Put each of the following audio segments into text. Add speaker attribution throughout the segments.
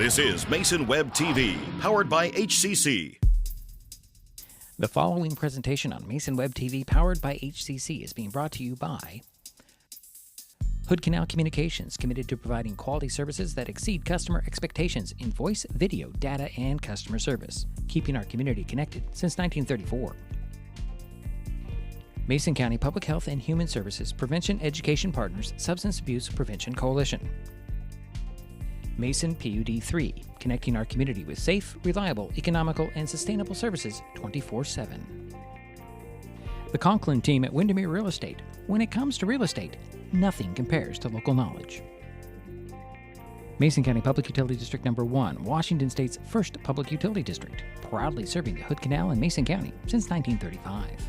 Speaker 1: This is Mason Web TV, powered by HCC.
Speaker 2: The following presentation on Mason Web TV, powered by HCC, is being brought to you by Hood Canal Communications, committed to providing quality services that exceed customer expectations in voice, video, data, and customer service, keeping our community connected since 1934. Mason County Public Health and Human Services Prevention Education Partners Substance Abuse Prevention Coalition. Mason PUD 3, connecting our community with safe, reliable, economical, and sustainable services 24/7. The Conklin team at Windermere Real Estate. When it comes to real estate, nothing compares to local knowledge. Mason County Public Utility District Number 1, Washington State's first public utility district, proudly serving the Hood Canal in Mason County since 1935.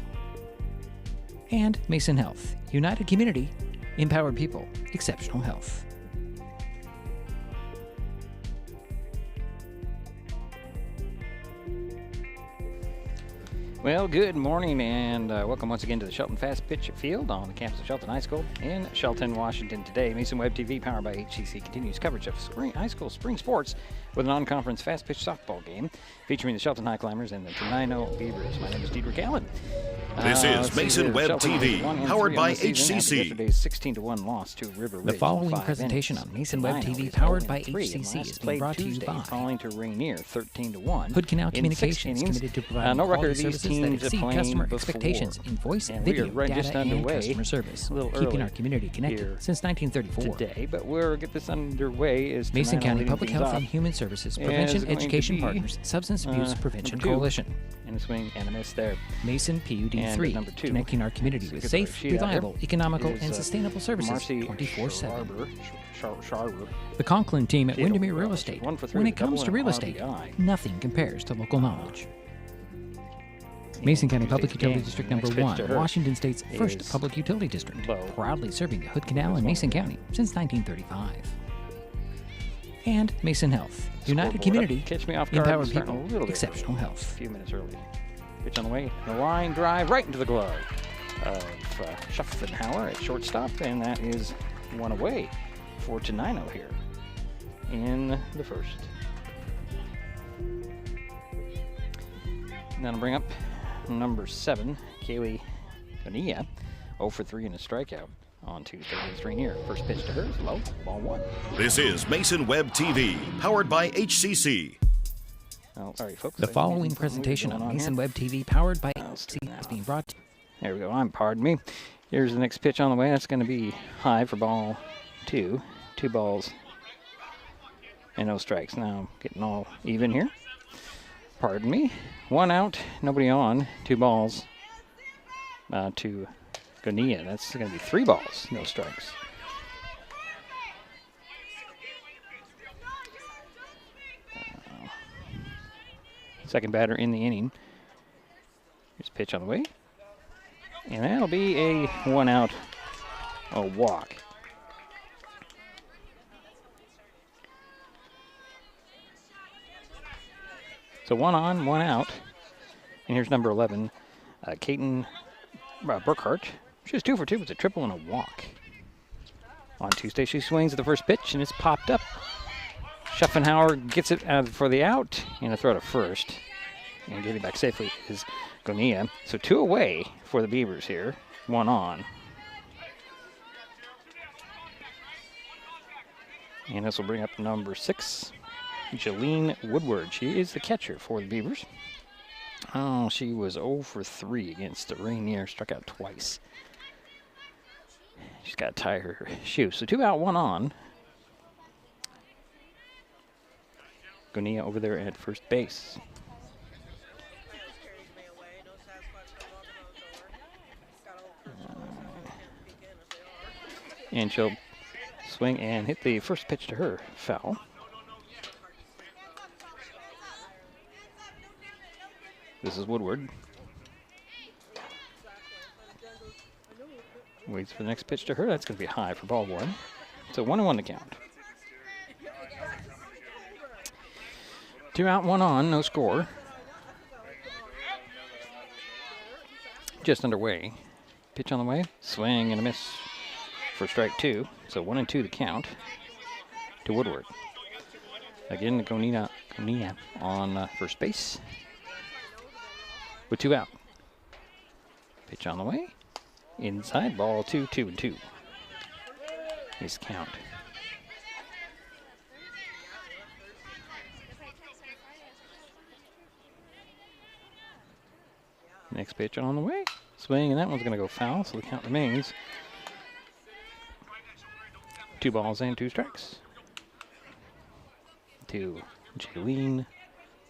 Speaker 2: And Mason Health, united community, empowered people, exceptional health. Well, good morning and welcome once again to the Shelton Fastpitch field on the campus of Shelton High School in Shelton, Washington today. Mason Web TV, powered by HCC, continues coverage of high school spring sports with a non-conference fast-pitch softball game featuring the Shelton Highclimbers and the Tenino Beavers. My name is Diedrich Allen.
Speaker 1: This is Mason Web TV, powered by HCC.
Speaker 2: Yesterday's 16-1 loss to River Ridge. The following presentation on Mason Web TV, powered by HCC, is being brought to you by
Speaker 3: falling to Rainier 13-1.
Speaker 2: Hood Canal Communications, committed to providing quality services that exceed customer expectations in voice, video, data, and customer service, keeping our community connected since 1934.
Speaker 3: Today, but we'll get this underway is
Speaker 2: Mason County Public Health and Human Services Prevention Education Partners Substance Abuse Prevention Coalition.
Speaker 3: In a swing and a miss there.
Speaker 2: Mason PUD 3, connecting our community with safe, reliable, economical, and sustainable services 24/7. The Conklin team at Windermere Real Estate. When it comes to real estate, nothing compares to local knowledge. Mason County Public Utility District Number 1, Washington State's first public utility district, proudly serving the Hood Canal in Mason County since 1935. And Mason Health, united community, empowered people, exceptional health.
Speaker 3: A few minutes early. Pitch on the way, the line drive right into the glove of Shelton at shortstop, and that is one away for Tenino here in the first. Now to bring up number 7, Kaylee Bonilla, 0 for 3 in a strikeout on Tuesday against Rainier. First pitch to her is low, ball 1.
Speaker 1: This is Mason Web TV, powered by HCC.
Speaker 3: Oh, sorry, folks.
Speaker 2: The following presentation on Mason Web TV, powered by HCC, is being brought to you.
Speaker 3: There we go. Pardon me. Here's the next pitch on the way. That's going to be high for ball 2. 2 balls and no strikes. Now getting all even here. Pardon me. 1 out, nobody on. 2 balls to Gonia. That's going to be 3 balls, no strikes. Second batter in the inning. Here's a pitch on the way. And that'll be a 1 out, a walk. So 1 on, 1 out. And here's number 11, Kaiten Burkhart. She was 2 for 2 with a triple and a walk. On Tuesday, she swings at the first pitch, and it's popped up. Schuffenhauer gets it for the out, and a throw to first. And getting back safely is Gonia. So 2 away for the Beavers here, 1 on. And this will bring up number 6, Jolene Woodward. She is the catcher for the Beavers. Oh, she was 0 for 3 against the Rainier, struck out twice. She's got to tie her shoe. So 2 out, 1 on. Gonia over there at first base. And she'll swing and hit the first pitch to her, foul. This is Woodward. Waits for the next pitch to her. That's going to be high for ball 1. So 1-1 to count. 2 out, 1 on, no score. Just underway. Pitch on the way. Swing and a miss for strike 2. So 1-2 to count to Woodward. Again, Konina on first base with 2 out. Pitch on the way. Inside, ball 2, 2-2. Nice count. Next pitch on the way. Swing, and that one's going to go foul, so the count remains 2 balls and 2 strikes. To Jaylene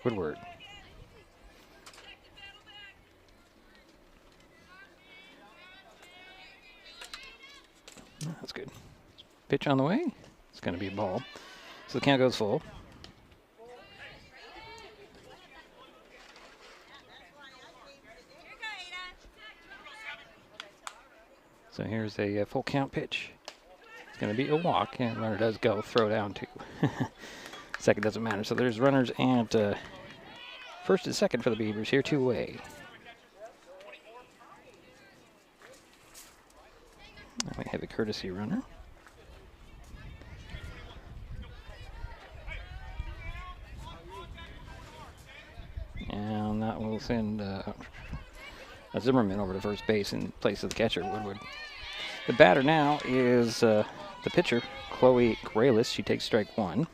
Speaker 3: Woodward. That's good. Pitch on the way. It's going to be a ball. So the count goes full. So here's a full count pitch. It's going to be a walk, and runner does go. Throw down 2. Second doesn't matter. So there's runners at first and second for the Beavers here, 2 away. We have a courtesy runner. And that will send Zimmerman over to first base in place of the catcher, Woodward. The batter now is the pitcher, Chloe Graylis. She takes strike 1.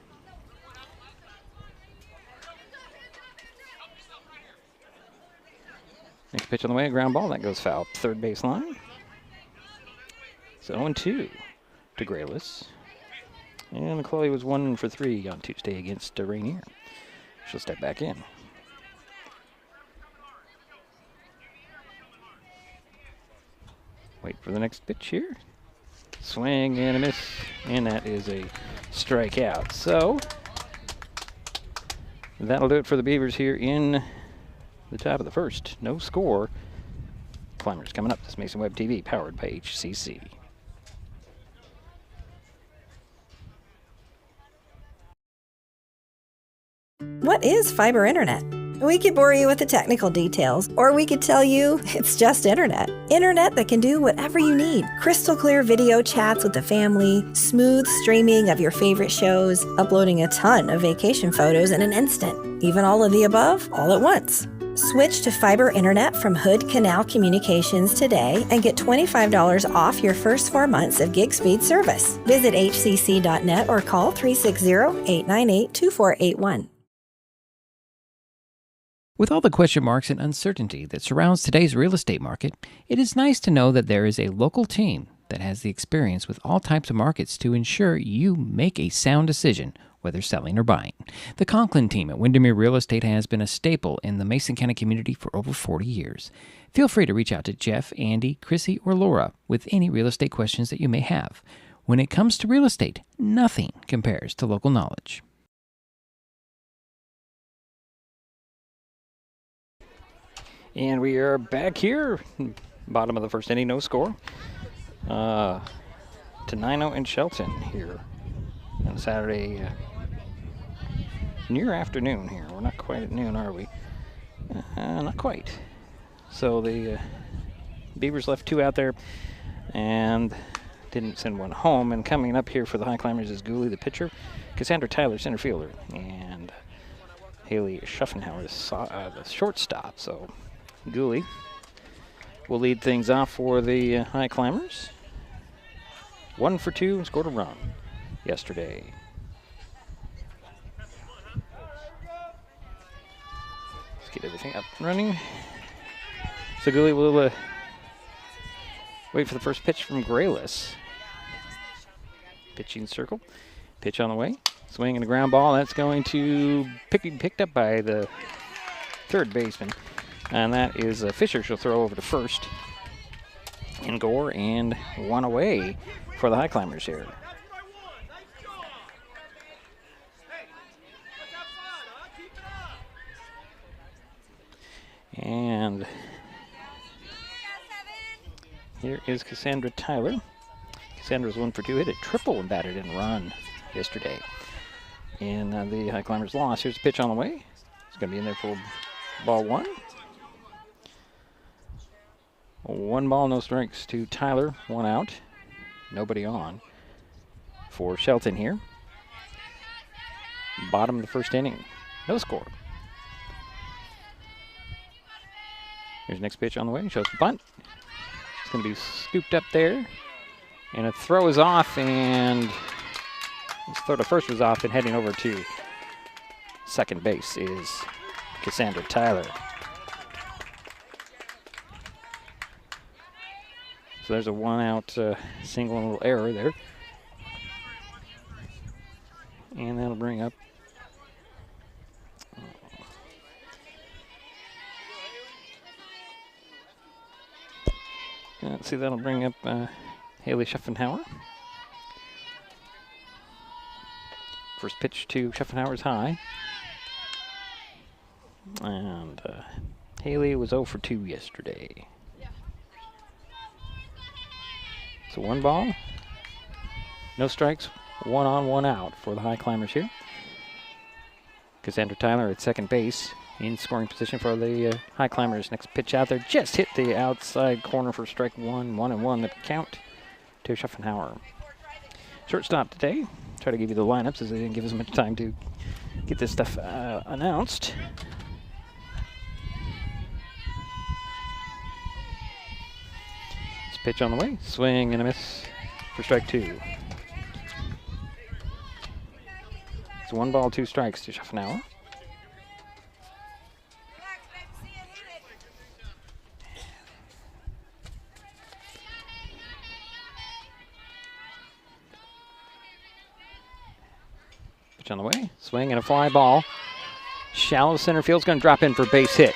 Speaker 3: Next pitch on the way, a ground ball. That goes foul. Third base line. So 0-2 to Graylis. And Chloe was 1 for 3 on Tuesday against Rainier. She'll step back in. Wait for the next pitch here. Swing and a miss. And that is a strikeout. So that'll do it for the Beavers here in the top of the first. No score. Climbers coming up. This Mason Web TV powered by HCC.
Speaker 4: What is fiber internet? We could bore you with the technical details, or we could tell you it's just internet. Internet that can do whatever you need. Crystal clear video chats with the family, smooth streaming of your favorite shows, uploading a ton of vacation photos in an instant. Even all of the above, all at once. Switch to fiber internet from Hood Canal Communications today and get $25 off your first 4 months of gig speed service. Visit hcc.net or call 360-898-2481.
Speaker 2: With all the question marks and uncertainty that surrounds today's real estate market, it is nice to know that there is a local team that has the experience with all types of markets to ensure you make a sound decision, whether selling or buying. The Conklin team at Windermere Real Estate has been a staple in the Mason County community for over 40 years. Feel free to reach out to Jeff, Andy, Chrissy, or Laura with any real estate questions that you may have. When it comes to real estate, nothing compares to local knowledge.
Speaker 3: And we are back here. Bottom of the first inning, no score. Tenino and Shelton here on Saturday near afternoon here. We're not quite at noon, are we? Not quite. So the Beavers left 2 out there and didn't send 1 home. And coming up here for the Highclimbers is Gooley, the pitcher, Cassandra Tyler, center fielder, and Haley Schuffenhauer, the shortstop. So Gooley will lead things off for the Highclimbers. 1 for 2 and scored a run yesterday. Let's get everything up and running. So Gooley will wait for the first pitch from Graylis. Pitching circle. Pitch on the way. Swing and a ground ball. That's going to be picked up by the third baseman. And that is Fisher. She'll throw over to first. And Gore, and 1 away for the Highclimbers here. And here is Cassandra Tyler. Cassandra's 1 for 2, hit a triple and batted in run yesterday. And the Highclimbers lost. Here's a pitch on the way. It's going to be in there for ball 1. 1 ball, no strikes to Tyler, 1 out. Nobody on for Shelton here. Bottom of the first inning. No score. Here's the next pitch on the way. Shows the bunt. It's going to be scooped up there. And a throw is off, and his throw to first was off, and heading over to second base is Cassandra Tyler. So there's a 1-out single and a little error there. And that'll bring up let's see, that'll bring up Haley Schaffenhauer. First pitch to Schaffenhauer's high. And Haley was 0 for 2 yesterday. So 1 ball, no strikes, 1 on, 1 out for the Highclimbers here. Cassandra Tyler at second base in scoring position for the Highclimbers. Next pitch out there just hit the outside corner for strike 1, 1-1 the count to Schaffenhauer. Shortstop today. Try to give you the lineups as they didn't give us much time to get this stuff announced. This pitch on the way. Swing and a miss for strike 2. It's 1 ball, 2 strikes to Schaffenhauer. Pitch on the way. Swing and a fly ball. Shallow center field's going to drop in for base hit.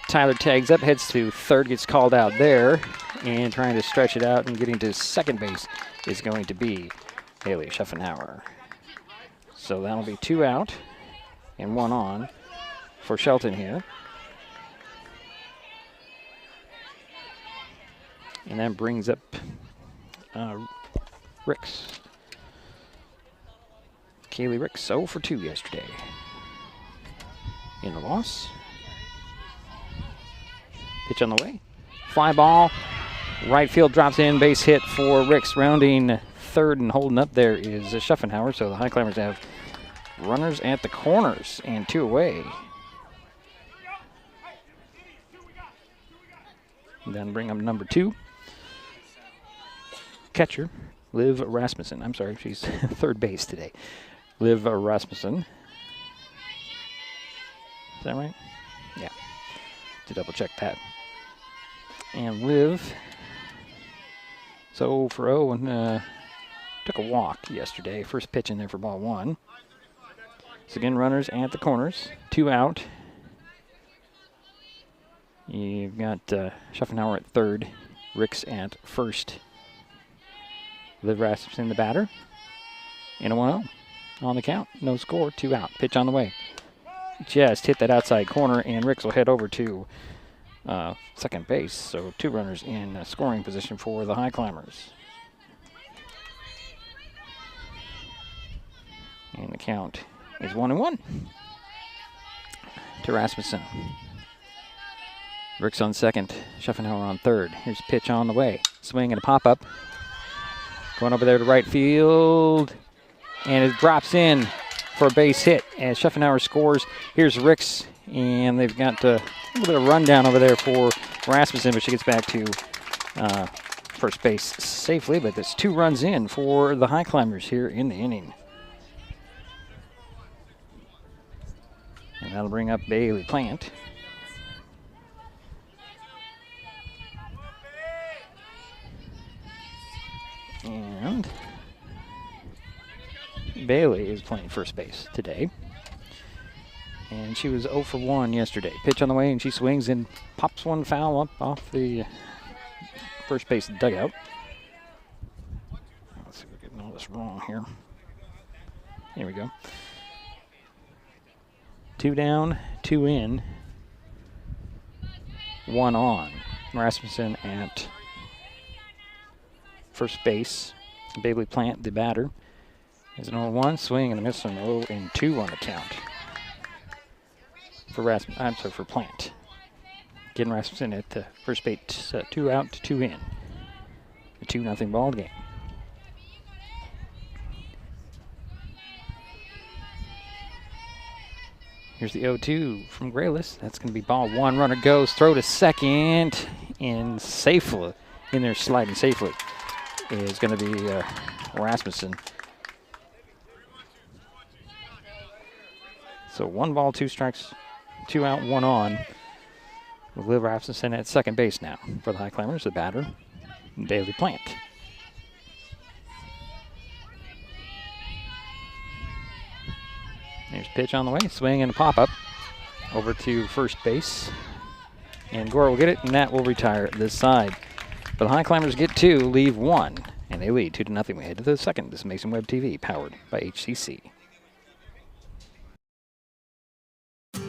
Speaker 3: Tyler tags up, heads to third, gets called out there, and trying to stretch it out and getting to second base is going to be Haley Schaffenhauer. So that'll be 2 out and 1 on for Shelton here. And that brings up Ricks. Kaylee Ricks, 0 for 2 yesterday. In the loss. Pitch on the way. Fly ball. Right field drops in. Base hit for Ricks. Rounding third and holding up there is Schaffenhauer. So the Highclimbers have runners at the corners and 2 away. And then bring up number 2. Catcher, Liv Rasmussen. I'm sorry, she's third base today. Liv Rasmussen. Is that right? Yeah. To double check that. And Liv, so for 0 and took a walk yesterday. First pitch in there for ball 1. So again, runners at the corners. 2 out. You've got Schaffenhauer at third. Ricks at first. Liv Rasmussen, the batter. And a 1-0 on the count. No score, 2 out. Pitch on the way. Just hit that outside corner, and Ricks will head over to second base. So 2 runners in scoring position for the Highclimbers. And the count is 1-1 to Rasmussen. Ricks on second, Schaffenhauer on third. Here's a pitch on the way. Swing and a pop-up. Going over there to right field. And it drops in for a base hit as Schaffenhauer scores. Here's Ricks, and they've got a little bit of rundown over there for Rasmussen, but she gets back to first base safely. But that's 2 runs in for the Highclimbers here in the inning. And that'll bring up Bailey Plant. And Bailey is playing first base today. And she was 0 for 1 yesterday. Pitch on the way, and she swings and pops one foul up off the first base dugout. Let's see if we're getting all this wrong here. Here we go. 2 down, 2 in, 1 on. Rasmussen at first base. Bailey Plant, the batter, is an 0-1 swing and a miss, an 0-2 on the count for for Plant. Getting Rasmussen at the first base, 2 out, 2 in. A 2-0 ball game. Here's the 0-2 from Grayless. That's going to be ball one. Runner goes, throw to second, and safely, in there sliding safely, is going to be Rasmussen. So 1 ball, 2 strikes, 2 out, 1 on. With Liv Rasmussen at second base now for the Highclimbers, the batter, Bailey Plant. There's pitch on the way, swing and a pop-up over to first base. And Gore will get it, and that will retire this side. But the Highclimbers get 2, leave 1, and they lead 2-0. We head to the second. This is Mason Webb TV, powered by HCC.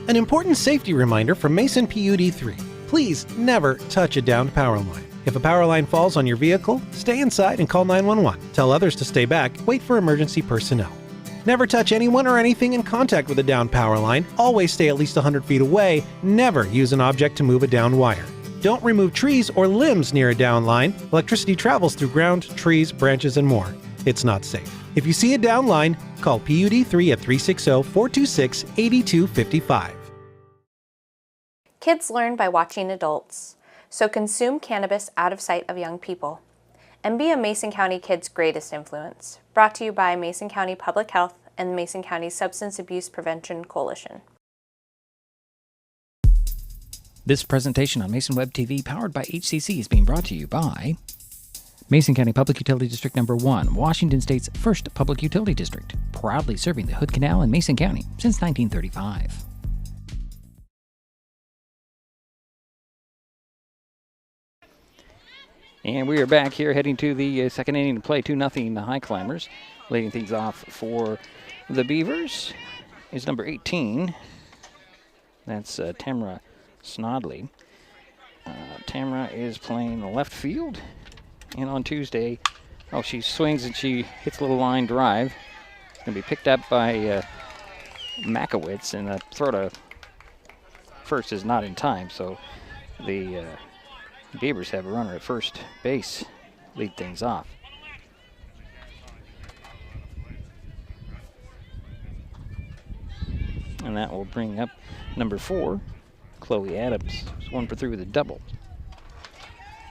Speaker 5: An important safety reminder from Mason PUD3. Please never touch a downed power line. If a power line falls on your vehicle, stay inside and call 911. Tell others to stay back, wait for emergency personnel. Never touch anyone or anything in contact with a downed power line. Always stay at least 100 feet away. Never use an object to move a downed wire. Don't remove trees or limbs near a downed line. Electricity travels through ground, trees, branches, and more. It's not safe. If you see a downed line, call PUD3 at 360-426-8255.
Speaker 6: Kids learn by watching adults, so consume cannabis out of sight of young people. And be a Mason County kid's greatest influence. Brought to you by Mason County Public Health and the Mason County Substance Abuse Prevention Coalition.
Speaker 2: This presentation on Mason Webb TV, powered by HCC, is being brought to you by Mason County Public Utility District Number 1, Washington State's first public utility district, proudly serving the Hood Canal in Mason County since 1935.
Speaker 3: And we are back here heading to the second inning to play 2-0 the Highclimbers. Leading things off for the Beavers is number 18. That's Tamara Snodley. Tamara is playing left field. And on Tuesday, she swings and she hits a little line drive. It's going to be picked up by Makowitz, and the throw to first is not in time. So the Beavers have a runner at first base, lead things off. And that will bring up number 4, Chloe Adams. She's 1 for 3 with a double.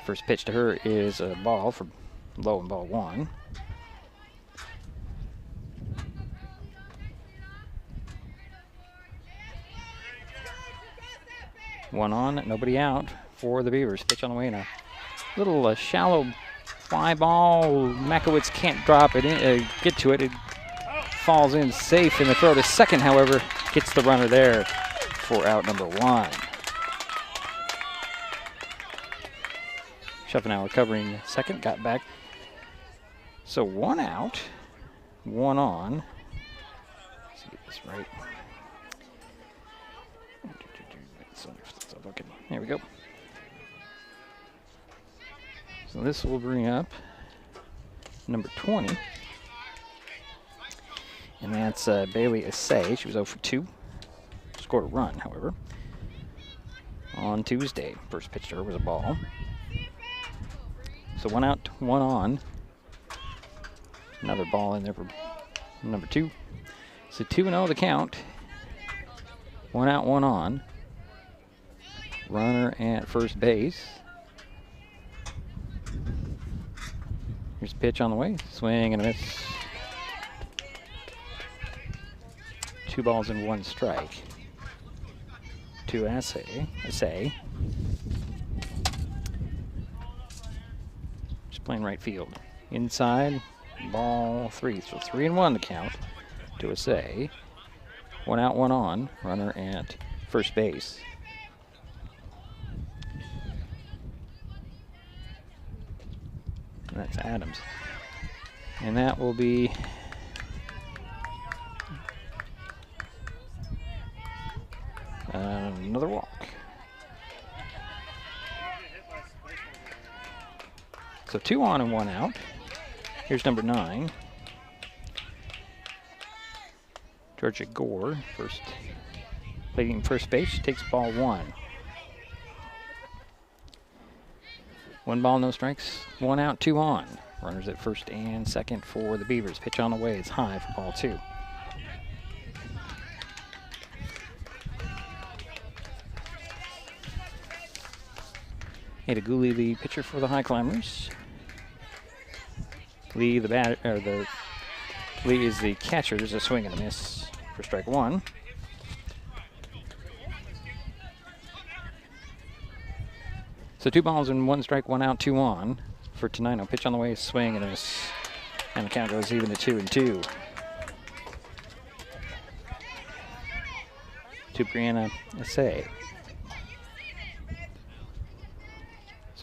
Speaker 3: First pitch to her is a ball for low and ball 1. One on, nobody out for the Beavers. Pitch on the way, and a little shallow fly ball. Makowitz can't drop it in, get to it. It falls in safe, and the throw to second, however, gets the runner there for out number 1. Schopenhauer covering second, got back. So 1 out, 1 on. Let's get this right. There we go. So this will bring up number 20. And that's Bailey Assay. She was 0 for 2. Scored a run, however, on Tuesday. First pitch to her was a ball. So 1 out, 1 on. Another ball in there for number 2. So 2-0 the count. 1 out, 1 on. Runner at first base. Here's a pitch on the way. Swing and a miss. 2 balls and 1 strike. To Assay. Just playing right field. Inside, ball 3. So 3-1 the count to Assay. 1 out, 1 on. Runner at first base. That's Adams. And that will be another walk. So 2 on and 1 out. Here's number 9. Georgia Gore, leading first base, takes ball 1. 1 ball, no strikes, 1 out, 2 on. Runners at first and second for the Beavers. Pitch on the way, it's high for ball 2. Adaguli, the pitcher for the Highclimbers. Lee, Lee is the catcher. There's a swing and a miss for strike one. So 2 balls and 1 strike, 1 out, 2 on for Tenino. Pitch on the way, swing and a miss. And the count goes even to 2-2. To Brianna Essay.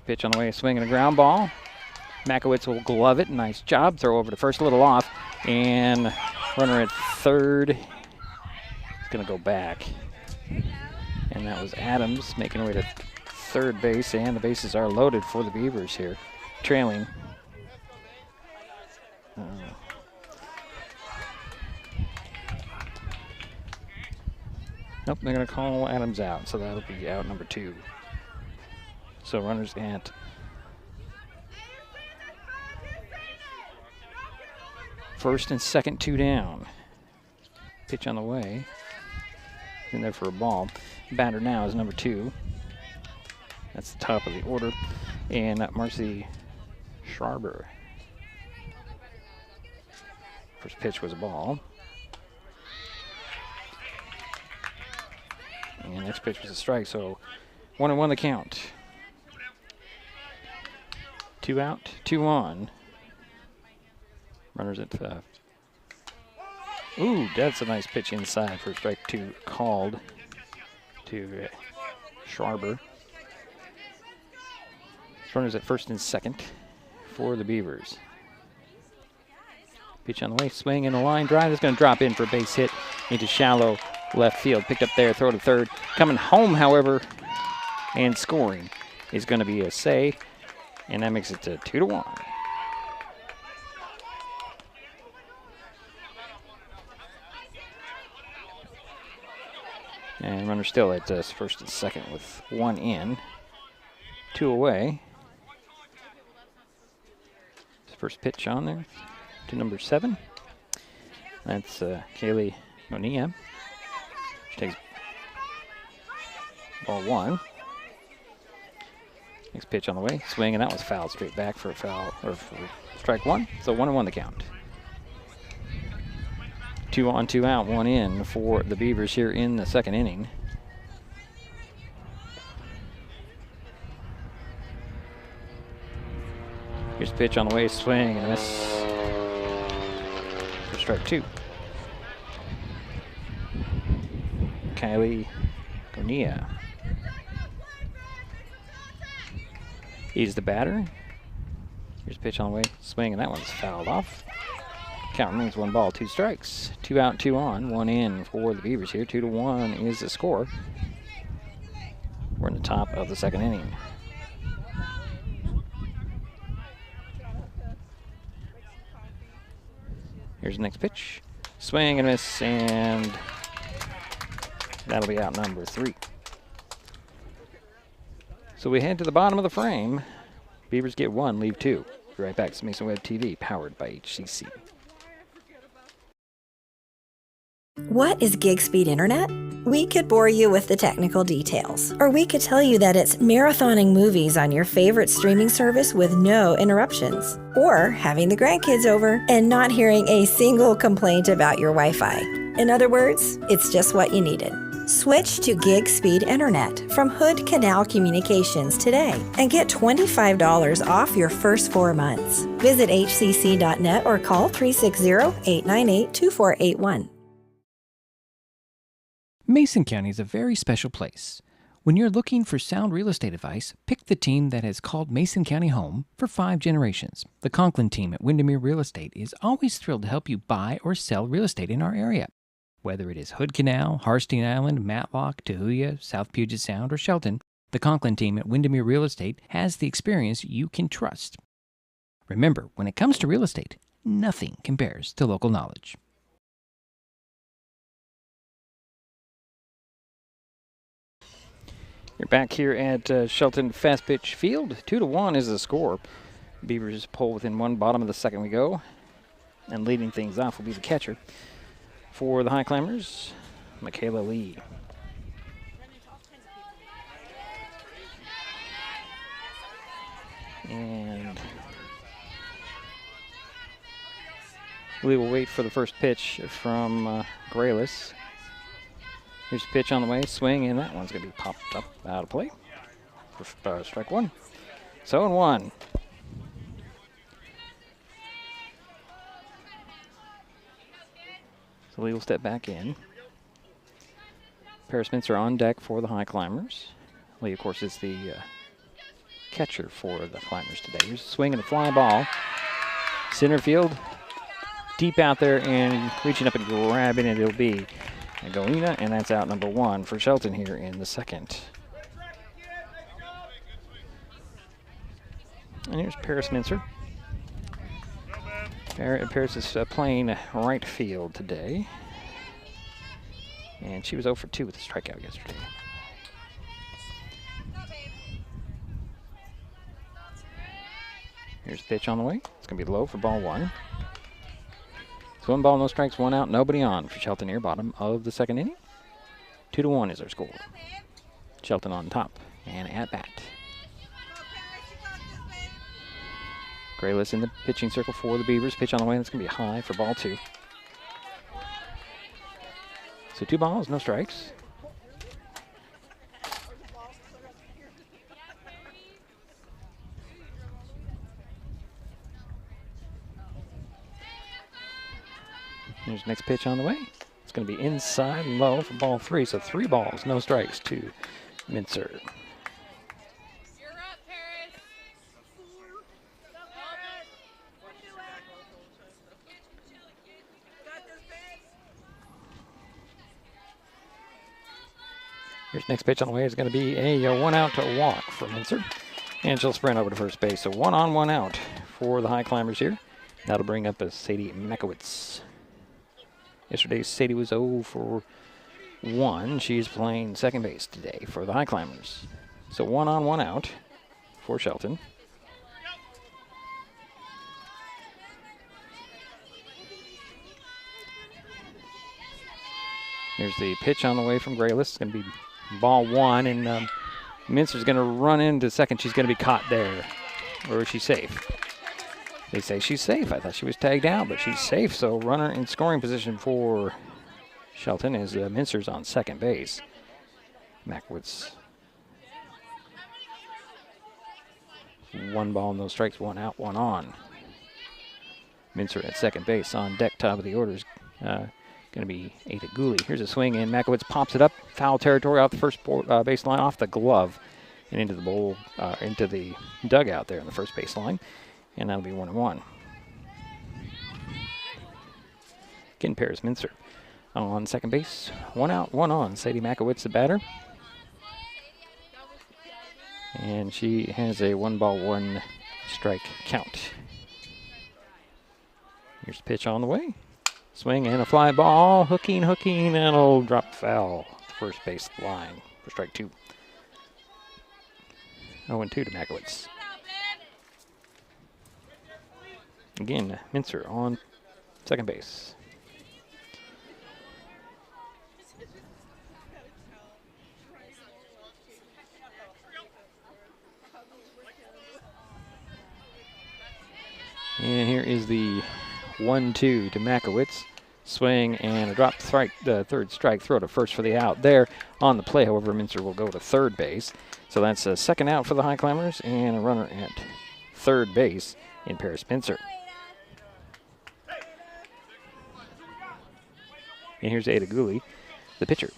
Speaker 3: Pitch on the way, swing and a ground ball. Makowitz will glove it. Nice job. Throw over to first, a little off. And runner at third is going to go back. And that was Adams making her way to third base. And the bases are loaded for the Beavers here. Trailing. Nope, they're going to call Adams out. So that'll be out number 2. So runners at first and second, 2 down. Pitch on the way. In there for a ball. Batter now is number 2. That's the top of the order. And Marcy Schwarber. First pitch was a ball. And next pitch was a strike. So 1-1 the count. 2 out, 2 on. Runners at ooh, that's a nice pitch inside for strike 2 called to Schwarber. Runners at first and second for the Beavers. Pitch on the way, swing in the line drive. It's going to drop in for a base hit into shallow left field. Picked up there, throw to third. Coming home, however, and scoring is going to be Essay. And that makes it to 2-1. And runner still at first and second with 1 in, 2 away. First pitch on there to number 7. That's Kaylee Onia. She takes ball 1. Next pitch on the way, swing, and that was fouled straight back for a foul, or for strike 1. So 1-1 the count. 2 on, 2 out, 1 in for the Beavers here in the second inning. Here's the pitch on the way, swing, and a miss for strike 2. Kylie Gonia. He's the batter. Here's a pitch on the way, swing, and that one's fouled off. Count remains 1 ball, 2 strikes. 2 out, 2 on, 1 in for the Beavers here. 2-1 is the score. We're in the top of the second inning. Here's the next pitch. Swing and miss, and that'll be out number 3. So we head to the bottom of the frame. Beavers get 1, leave 2. Be right back. It's Mason Web TV, powered by HCC.
Speaker 4: What is gig speed internet? We could bore you with the technical details, or we could tell you that it's marathoning movies on your favorite streaming service with no interruptions, or having the grandkids over and not hearing a single complaint about your Wi-Fi. In other words, it's just what you needed. Switch to gig speed internet from Hood Canal Communications today and get $25 off your first 4 months. Visit hcc.net or call 360-898-2481.
Speaker 2: Mason County is a very special place. When you're looking for sound real estate advice, pick the team that has called Mason County home for 5 generations. The Conklin team at Windermere Real Estate is always thrilled to help you buy or sell real estate in our area. Whether it is Hood Canal, Harstein Island, Matlock, Tahuya, South Puget Sound, or Shelton, the Conklin team at Windermere Real Estate has the experience you can trust. Remember, when it comes to real estate, nothing compares to local knowledge.
Speaker 3: You're back here at Shelton Fastpitch Field. 2-1 is the score. Beavers pull within 1, bottom of the second we go. And leading things off will be the catcher for the Highclimbers, Michaela Lee. And we will wait for the first pitch from Grayless. Here's the pitch on the way, swing, and that one's going to be popped up out of play for strike one. So 0-1. So Lee will step back in. Paris Spencer on deck for the Highclimbers. Lee, of course, is the catcher for the Climbers today. Here's a swing and a fly ball. Center field, deep out there, and reaching up and grabbing it. It'll be Galena, and that's out number 1 for Shelton here in the second. And here's Paris Mincer. Paris is playing right field today. And she was 0 for 2 with a strikeout yesterday. Here's the pitch on the way. It's going to be low for ball 1. It's 1 ball, no strikes, 1 out, nobody on for Shelton here, bottom of the second inning. 2-1 is our score. Shelton on top and at bat. Grayless in the pitching circle for the Beavers. Pitch on the way, that's going to be high for ball 2. So 2 balls, no strikes. Here's the next pitch on the way. It's going to be inside and low for ball 3. So 3 balls, no strikes to Mincer. Here's next pitch on the way. It's going to be a 1 out to walk for Mincer. And she'll sprint over to first base. So 1 on, 1 out for the Highclimbers here. That'll bring up a Sadie Makowitz. Yesterday, Sadie was 0 for 1. She's playing second base today for the Highclimbers. So 1 on, 1 out for Shelton. Here's the pitch on the way from Grayless. It's going to be ball 1, and Mincer's going to run into second. She's going to be caught there. Or is she safe? They say she's safe. I thought she was tagged out, but she's safe. So runner in scoring position for Shelton as Mincer's on second base. Makowitz. 1 ball, no strikes, 1 out, 1 on. Mincer at second base on deck, top of the orders. Going to be Ada Gooley. Here's a swing, and Makowitz pops it up. Foul territory off the first baseline, off the glove, and into the bowl, into the dugout there on the first baseline. And that'll be 1-1. Again, Paris Mincer on second base. 1 out, 1 on. Sadie Makowitz, the batter. And she has a 1 ball, 1 strike count. Here's the pitch on the way. Swing and a fly ball. Hooking, and it'll drop foul. First base line for strike 2. 0-2 to Makowitz. Again, Mincer on second base. And here is the 1-2 to Makowitz. Swing and a drop strike, the third strike, throw to first for the out. There on the play, however, Mincer will go to third base. So that's a second out for the Highclimbers and a runner at third base in Paris Mincer. And here's Ada Gooley, the pitcher.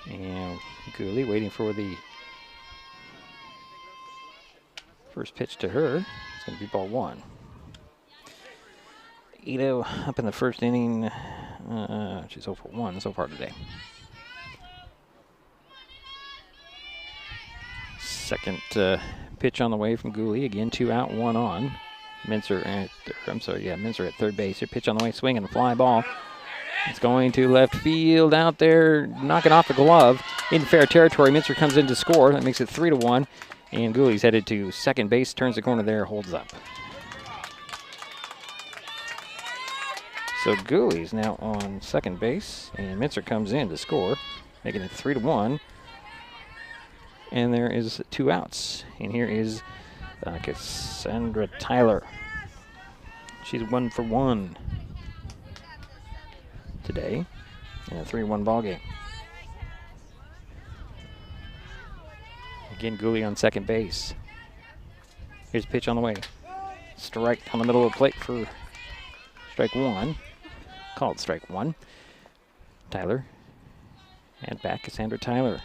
Speaker 3: And Gooley waiting for the first pitch to her. It's going to be ball 1. Ada up in the first inning. She's 0 for 1 so far today. Second pitch on the way from Gooley. Again, 2 out, 1 on. Mincer at third base. Her pitch on the way, swing and a fly ball. It's going to left field out there, knocking off the glove. In fair territory, Mincer comes in to score. That makes it 3-1. And Gooley's headed to second base, turns the corner there, holds up. So Gooley's now on second base, and Mincer comes in to score, making it 3-1. And there is 2 outs. And here is Cassandra Tyler. She's 1 for 1 today in a 3-1 ball game. Again, Gooley on second base. Here's a pitch on the way. Strike on the middle of the plate for strike 1. Called strike 1. Tyler. And back Cassandra Tyler.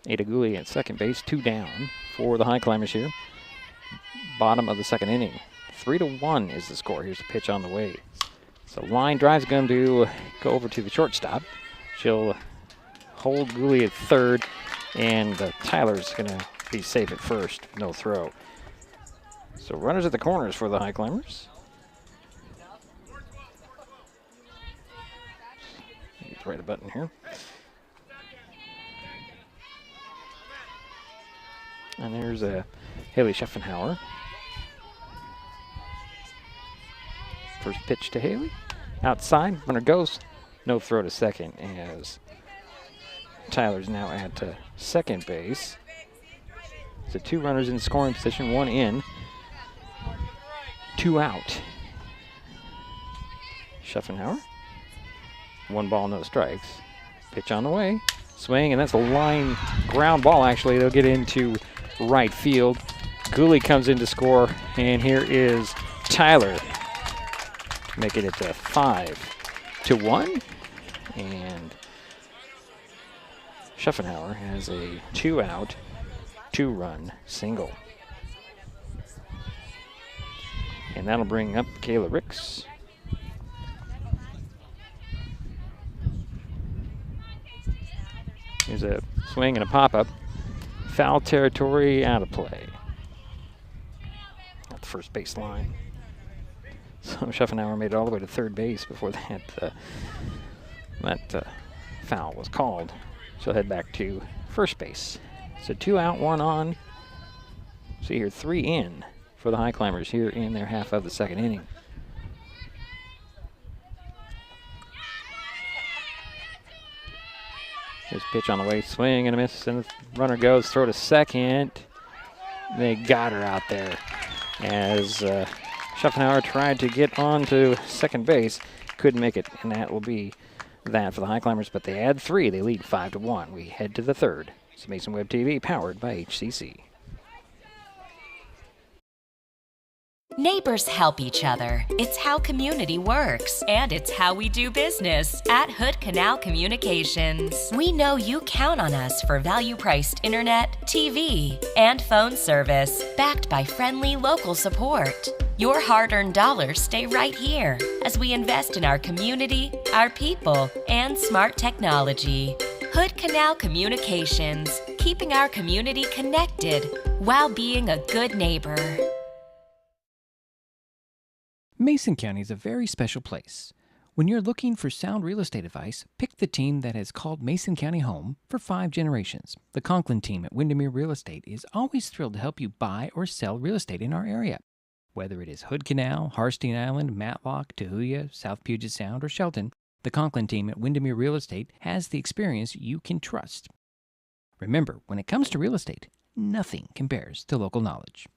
Speaker 3: Ada Gooley at second base, 2 down for the Highclimbers here. Bottom of the second inning. 3-1 is the score. Here's the pitch on the way. So line drive's going to go over to the shortstop. She'll hold Gooley at third, and Tyler's going to be safe at first. No throw. So runners at the corners for the Highclimbers. Get the right button here. And there's Haley Schaffenhauer. First pitch to Haley. Outside, runner goes. No throw to second as Tyler's now at second base. So 2 runners in scoring position, 1 in. 2 out. Schaffenhauer. 1 ball, no strikes. Pitch on the way. Swing, and that's a line ground ball, actually. They'll get into right field. Gooley comes in to score, and here is Tyler, making it 5-1. And Schaffenhauer has a 2-out, 2-run single. And that'll bring up Kayla Ricks. Here's a swing and a pop-up. Foul territory, out of play. At the first base line. So Schaffenhauer made it all the way to third base before that foul was called. She'll head back to first base. So 2 out, 1 on. See here, 3 in for the Highclimbers here in their half of the second inning. Here's a pitch on the way, swing and a miss, and the runner goes, throw to second. They got her out there as Schaffenhauer tried to get on to second base. Couldn't make it, and that will be that for the Highclimbers, but they add 3. They lead 5-1. We head to the third. It's Mason Web TV, powered by HCC.
Speaker 7: Neighbors help each other. It's how community works, and it's how we do business at Hood Canal Communications. We know you count on us for value-priced internet, TV, and phone service, backed by friendly local support. Your hard-earned dollars stay right here as we invest in our community, our people, and smart technology. Hood Canal Communications, keeping our community connected while being a good neighbor.
Speaker 2: Mason County is a very special place. When you're looking for sound real estate advice, pick the team that has called Mason County home for 5 generations. The Conklin team at Windermere Real Estate is always thrilled to help you buy or sell real estate in our area. Whether it is Hood Canal, Harstein Island, Matlock, Tahuya, South Puget Sound, or Shelton, the Conklin team at Windermere Real Estate has the experience you can trust. Remember, when it comes to real estate, nothing compares to local knowledge.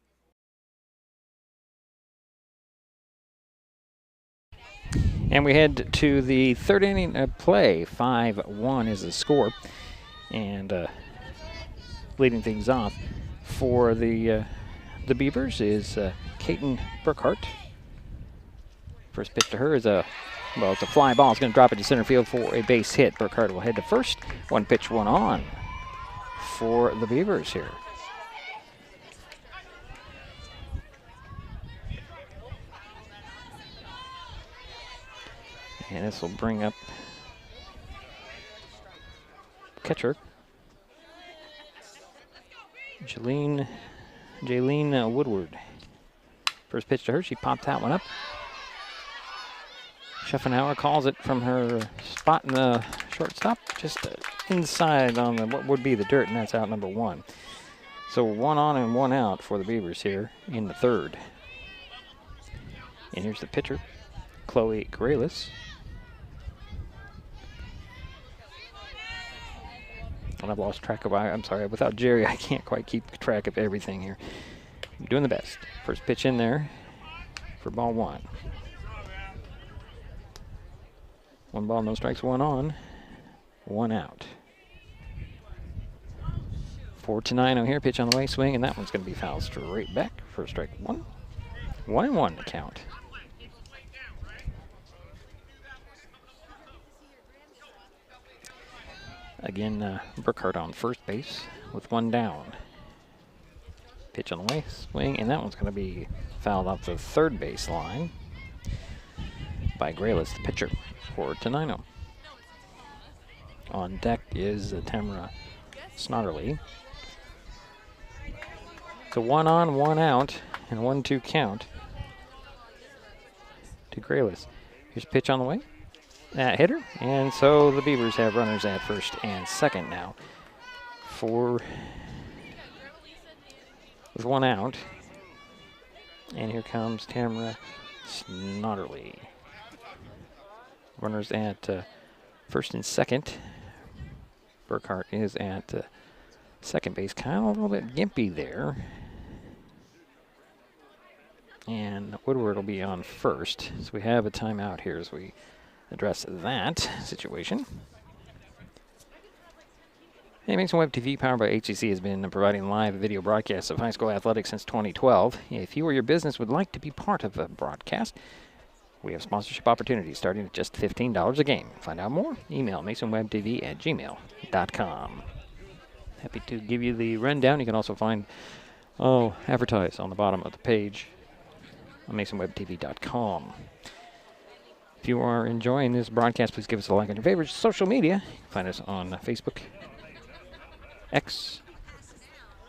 Speaker 3: And we head to the third inning of play. 5-1 is the score. And leading things off for the Beavers is Kaiten Burkhart. First pitch to her is it's a fly ball. It's going to drop it to center field for a base hit. Burkhart will head to first. 1 pitch, 1 on for the Beavers here. And this will bring up catcher Jaylene Woodward. First pitch to her, she popped that one up. Schaffenhauer calls it from her spot in the shortstop, just inside on what would be the dirt, and that's out number 1. So 1 on and 1 out for the Beavers here in the third. And here's the pitcher, Chloe Grayless. And I've lost track of, I'm sorry, without Jerry, I can't quite keep track of everything here. I'm doing the best. First pitch in there for ball 1. 1 ball, no strikes, 1 on, 1 out. For Tenino here, pitch on the way, swing, and that one's going to be fouled straight back for strike 1. 1-1 to count. Again, Burkhart on first base with 1 down. Pitch on the way, swing, and that one's going to be fouled off the third base line by Grayless, the pitcher for Tenino. On deck is Tamara Snotterly. So 1 on, 1 out, and 1-2 count to Grayless. Here's a pitch on the way. That hitter, and so the Beavers have runners at first and second now. With 1 out. And here comes Tamara Snotterly. Runners at first and second. Burkhart is at second base, kind of a little bit gimpy there. And Woodward will be on first. So we have a timeout here as we address that situation. Hey, Mason Web TV, powered by HCC, has been providing live video broadcasts of high school athletics since 2012. If you or your business would like to be part of a broadcast, we have sponsorship opportunities starting at just $15 a game. Find out more, email masonwebtv@gmail.com. Happy to give you the rundown. You can also find advertise on the bottom of the page on masonwebtv.com. If you are enjoying this broadcast, please give us a like on your favorite social media. You can find us on Facebook, X,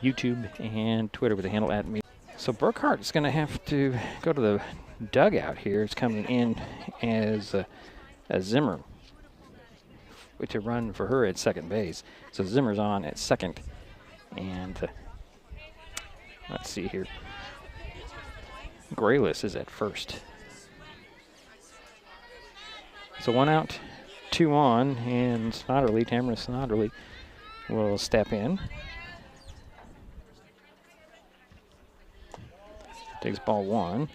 Speaker 3: YouTube, and Twitter with the handle @me. So Burkhart is going to have to go to the dugout here. It's coming in as Zimmer to run for her at second base. So Zimmer's on at second. And let's see here. Grayless is at first. So 1 out, 2 on, and Snotterly, Tamara Snotterly, will step in. Takes ball 1.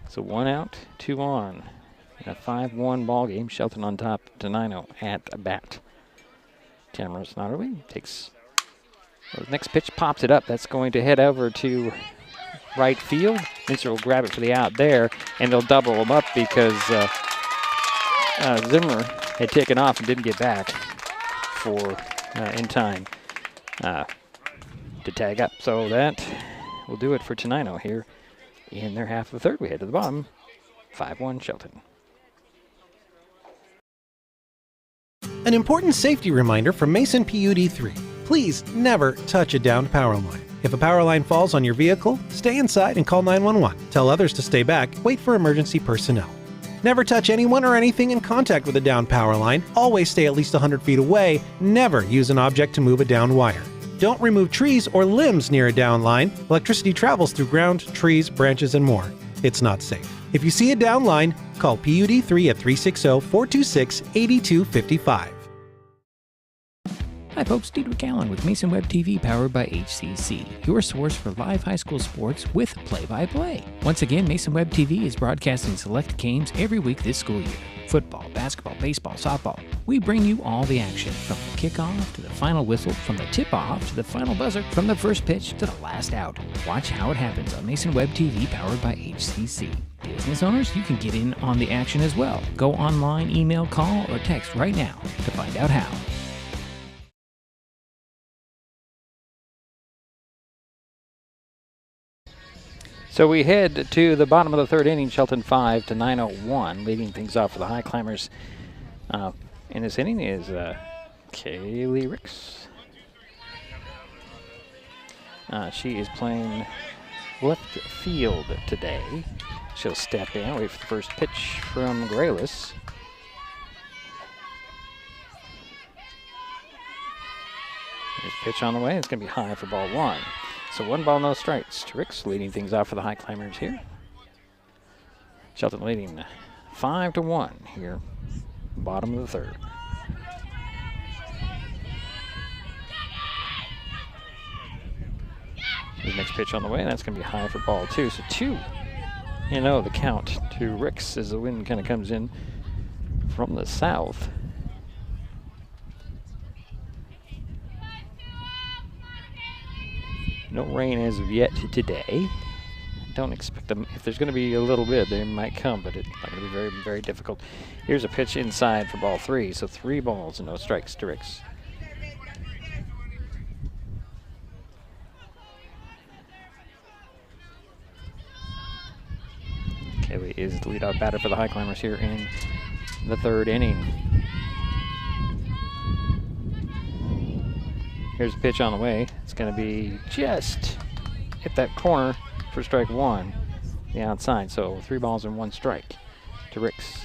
Speaker 3: So 1 out, 2 on. In a 5-1 ball game, Shelton on top, Tenino at bat. Tamara Snotterly takes. The next pitch pops it up. That's going to head over to right field. Minster will grab it for the out there, and they'll double them up because Zimmer had taken off and didn't get back in time to tag up. So that will do it for Tenino here in their half of the third. We head to the bottom, 5-1 Shelton.
Speaker 5: An important safety reminder from Mason PUD3. Please never touch a downed power line. If a power line falls on your vehicle, stay inside and call 911. Tell others to stay back, wait for emergency personnel. Never touch anyone or anything in contact with a downed power line. Always stay at least 100 feet away. Never use an object to move a downed wire. Don't remove trees or limbs near a downed line. Electricity travels through ground, trees, branches, and more. It's not safe. If you see a downed line, call PUD3 at 360-426-8255.
Speaker 2: Hi folks, Diedrich Allen with Mason Web TV powered by HCC, your source for live high school sports with play-by-play. Once again, Mason Web TV is broadcasting select games every week this school year. Football, basketball, baseball, softball. We bring you all the action, from the kickoff to the final whistle, from the tip-off to the final buzzer, from the first pitch to the last out. Watch how it happens on Mason Web TV powered by HCC. Business owners, you can get in on the action as well. Go online, email, call, or text right now to find out how.
Speaker 3: So we head to the bottom of the third inning, Shelton 5 to 901, leading things off for the Highclimbers. In this inning is Kaylee Ricks. She is playing left field today. She'll step in, wait for the first pitch from Grayless. There's a pitch on the way. It's going to be high for ball 1. So 1 ball, no strikes. Ricks leading things off for the Highclimbers here. Shelton leading 5-1 here, bottom of the 3rd. The next pitch on the way, that's going to be high for ball 2. So 2-0 the count to Ricks as the wind kind of comes in from the south. No rain as of yet today. Don't expect them. If there's going to be a little bit, they might come, but it's not going to be very, very difficult. Here's a pitch inside for ball 3. So 3 balls and no strikes to Ricks. Kelly is the leadoff batter for the Highclimbers here in the 3rd inning. Here's a pitch on the way. It's going to be just hit that corner for strike 1, the outside. So 3 balls and 1 strike to Ricks.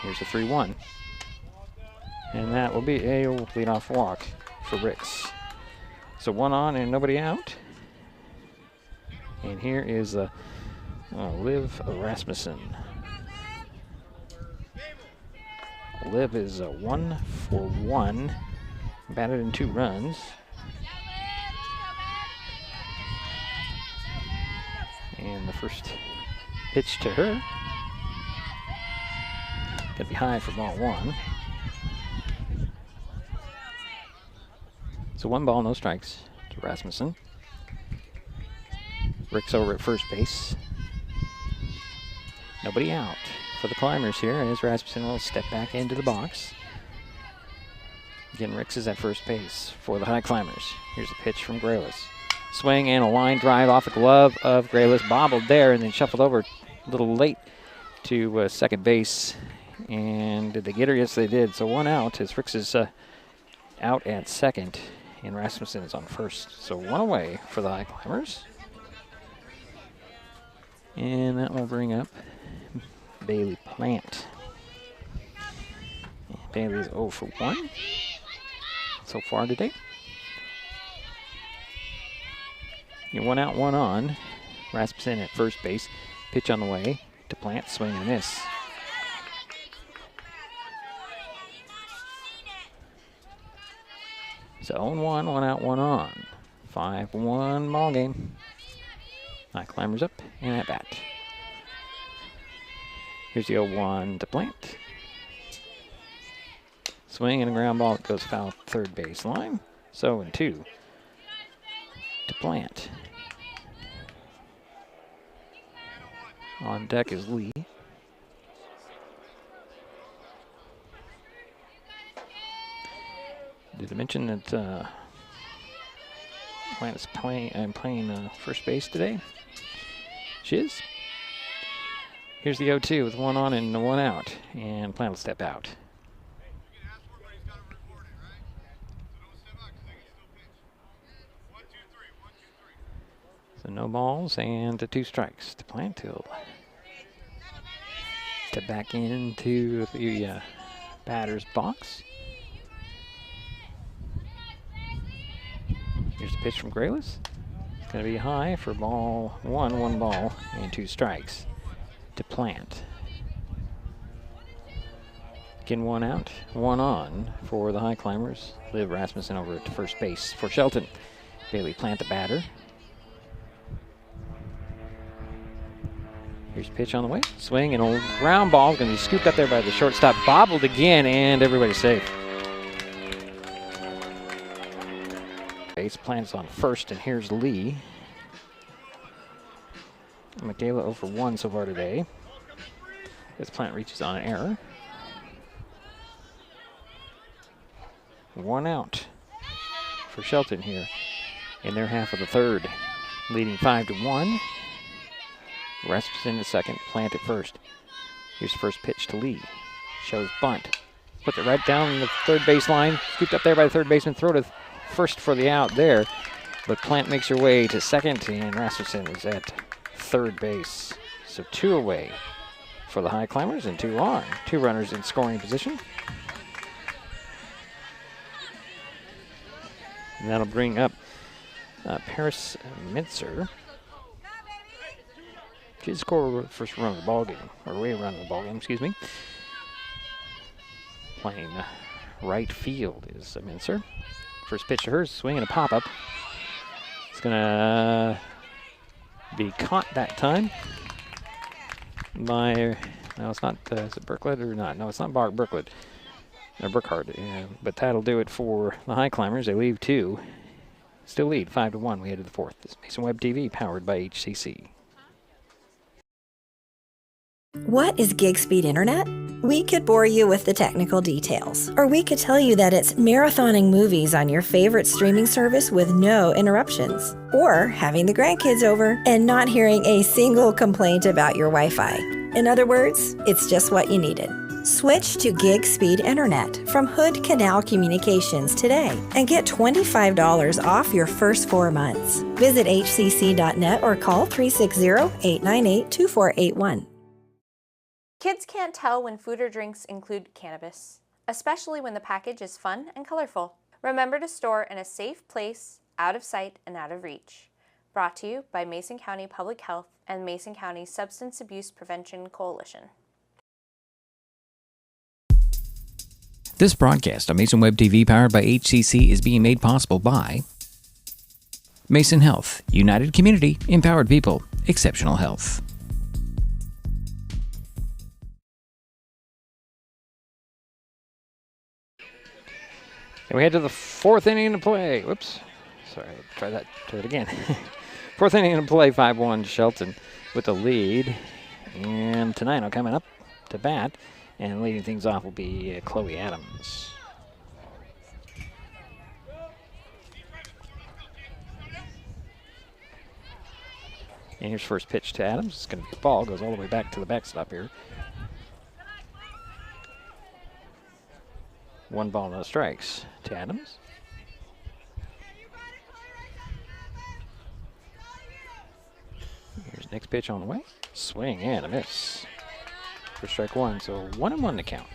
Speaker 3: Here's a 3-1. And that will be a leadoff walk for Ricks. So 1 on and nobody out. And here is Liv Rasmussen. Liv is 1 for 1, batted in 2 runs. And the first pitch to her, gonna be high for ball 1. So 1 ball, no strikes to Rasmussen. Ricks over at first base. Nobody out for the Climbers here as Rasmussen will step back into the box. Again, Ricks is at first base for the Highclimbers. Here's a pitch from Graylis. Swing and a line drive off the glove of Graylis, bobbled there and then shuffled over a little late to second base. And did they get her? Yes, they did. So 1 out as Ricks is out at second and Rasmussen is on first. So 1 away for the Highclimbers. And that will bring up Bailey Plant. Bailey is 0 for 1 so far today. 1 out, 1 on. Rasmussen at first base. Pitch on the way to Plant. Swing and miss. So 0-1, 1 out, 1 on. 5-1 ball game. Highclimbers up and at bat. Here's the 0-1 to Plant. Swing and a ground ball that goes foul third base line. So 2 to Plant. On deck is Lee. Did I mention that Plant is playing first base today? She is. Here's the 0-2 with 1 on and 1 out, and Plant will step out. So no balls and 2 strikes to Plant. He'll step back into the batter's box. Here's the pitch from Graylis. It's going to be high for ball 1, 1 ball and 2 strikes to Plant. Again, 1 out, 1 on for the Highclimbers. Liv Rasmussen over at first base for Shelton. Bailey Plant, the batter. Here's a pitch on the way. Swing and a ground ball. Going to be scooped up there by the shortstop. Bobbled again, and everybody's safe. Base Plant's on first, and here's Lee. Michaela 0 for 1 so far today. This Plant reaches on an error. 1 out for Shelton here in their half of the 3rd, leading 5-1. Rasmussen at second, Plant at first. Here's the first pitch to Lee. Shows bunt. Puts it right down the third base line. Scooped up there by the third baseman. Throw to first for the out there. But Plant makes her way to second, and Rasmussen is at third base. So 2 away for the Highclimbers and 2 on. 2 runners in scoring position. And that'll bring up Paris Mintzer. She did score first run of the ball game, or way run of the ball game, excuse me. Playing right field is Mintzer. First pitch to her, swing and a pop-up. It's going to be caught that time by, no, it's not, is it Berklet or not? No, it's not Berklet. No, Burkhardt. But that'll do it for the Highclimbers. They leave 2. Still lead 5-1. We head to the 4th. This is Mason Web TV, powered by HCC.
Speaker 4: What is gig speed internet? We could bore you with the technical details, or we could tell you that it's marathoning movies on your favorite streaming service with no interruptions, or having the grandkids over and not hearing a single complaint about your Wi-Fi. In other words, it's just what you needed. Switch to gig speed internet from Hood Canal Communications today and get $25 off your first 4 months. Visit hcc.net or call 360-898-2481.
Speaker 6: Kids can't tell when food or drinks include cannabis, especially when the package is fun and colorful. Remember to store in a safe place, out of sight and out of reach. Brought to you by Mason County Public Health and Mason County Substance Abuse Prevention Coalition.
Speaker 2: This broadcast on Mason Web TV, powered by HCC, is being made possible by Mason Health, United Community, Empowered People, Exceptional Health.
Speaker 3: And we head to the 4th inning to play. Whoops. Sorry, try that again. 4th inning to play, 5-1 Shelton with the lead. And Tenino coming up to bat. And leading things off will be Chloe Adams. And here's first pitch to Adams. It's going to be the ball. Goes all the way back to the backstop here. 1 ball, no strikes to Adams. Here's next pitch on the way. Swing and a miss. For strike 1, so 1-1 to count.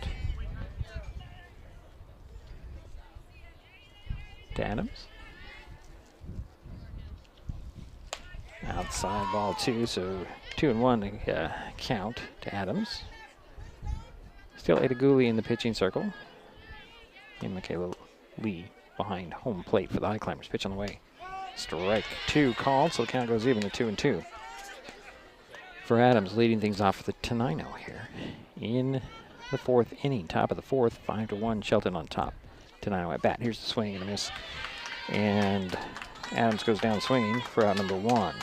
Speaker 3: To Adams. Outside ball 2, so 2-1 to count to Adams. Still Ada Gooley in the pitching circle. And Michaela Lee behind home plate for the Highclimbers. Pitch on the way. Strike 2 called, so the count goes even to 2-2. For Adams, leading things off for the Tenino here in the 4th inning. Top of the 4th, 5-1, Shelton on top. Tenino at bat. Here's the swing and a miss. And Adams goes down swinging for out number 1.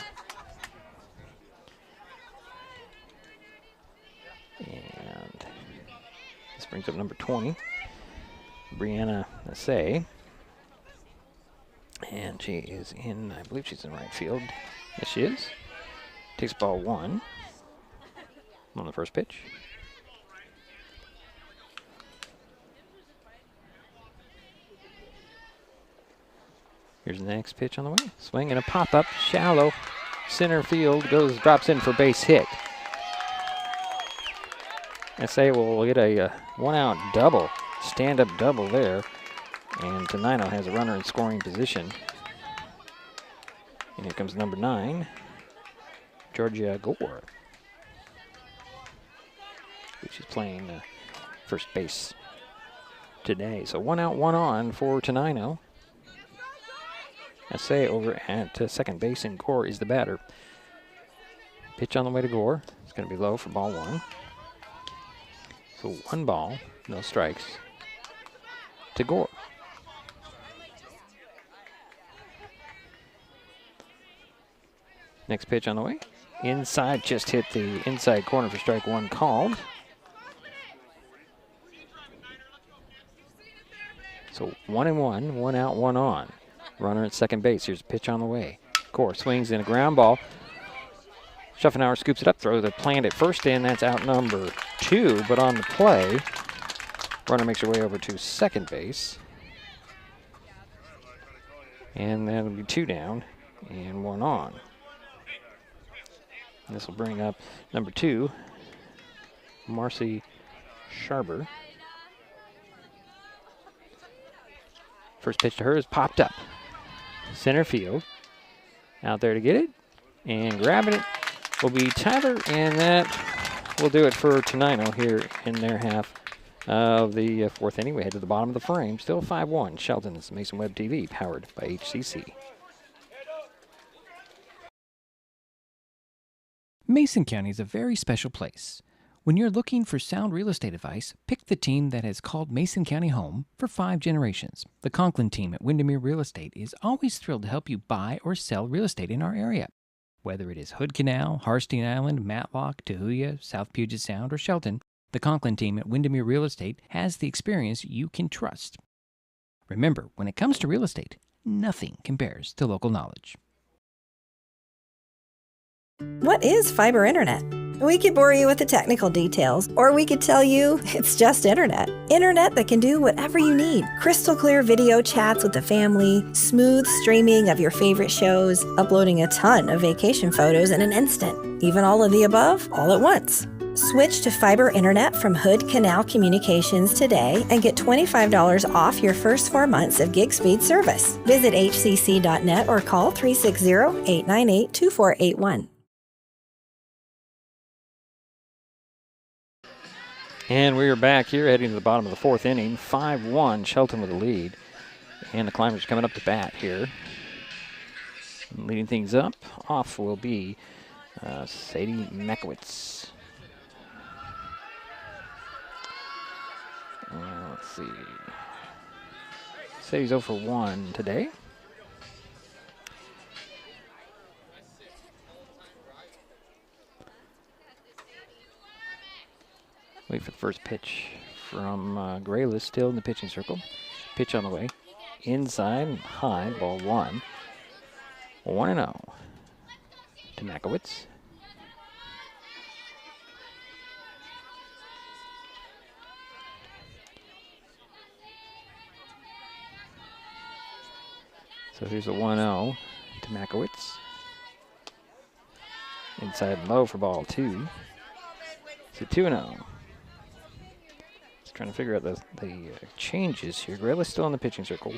Speaker 3: And this brings up number 20, Brianna Assay. And she is in, I believe she's in right field. Yes, she is. Takes ball 1 on the first pitch. Here's the next pitch on the way. Swing and a pop-up, shallow. Center field drops in for base hit. Assay will get a 1-out double, stand-up double there. And Tenino has a runner in scoring position. And here comes number 9. Georgia Gore. She's playing first base today. So 1 out, 1 on for Tenino. Assay over at second base, and Gore is the batter. Pitch on the way to Gore. It's going to be low for ball 1. So 1 ball, no strikes to Gore. Next pitch on the way. Inside, just hit the inside corner for strike 1 called. So 1-1, 1 out, 1 on. Runner at second base. Here's a pitch on the way. Gore swings in a ground ball. Schuffenauer scoops it up, throws the plant at first in. That's out number 2, but on the play, runner makes her way over to second base. And that'll be 2 down and 1 on. This will bring up number 2, Marcy Sharber. First pitch to her is popped up. Center field. Out there to get it. And grabbing it will be Tyler, and that will do it for Tenino here in their half of the fourth inning. We head to the bottom of the frame. Still 5-1. Shelton. This is Mason Web TV, powered by HCC.
Speaker 2: Mason County is a very special place. When you're looking for sound real estate advice, pick the team that has called Mason County home for 5 generations. The Conklin team at Windermere Real Estate is always thrilled to help you buy or sell real estate in our area. Whether it is Hood Canal, Harstein Island, Matlock, Tahuya, South Puget Sound, or Shelton, the Conklin team at Windermere Real Estate has the experience you can trust. Remember, when it comes to real estate, nothing compares to local knowledge.
Speaker 4: What is fiber internet? We could bore you with the technical details, or we could tell you it's just internet. Internet that can do whatever you need. Crystal clear video chats with the family, smooth streaming of your favorite shows, uploading a ton of vacation photos in an instant. Even all of the above, all at once. Switch to fiber internet from Hood Canal Communications today and get $25 off your first 4 months of gig speed service. Visit hcc.net or call 360-898-2481.
Speaker 3: And we are back here heading to the bottom of the fourth inning. 5-1, Shelton with the lead. And the Climbers coming up to bat here. And leading things up, off will be Sadie Makowitz. Let's see. Sadie's 0 for 1 today. Wait for the first pitch from Grayless, still in the pitching circle. Pitch on the way. Inside, high, ball 1. 1-0 to Makowitz. So here's a 1-0 to Makowitz. Inside low for ball 2. It's a 2-0. Trying to figure out the changes here. Grayless still in the pitching circle.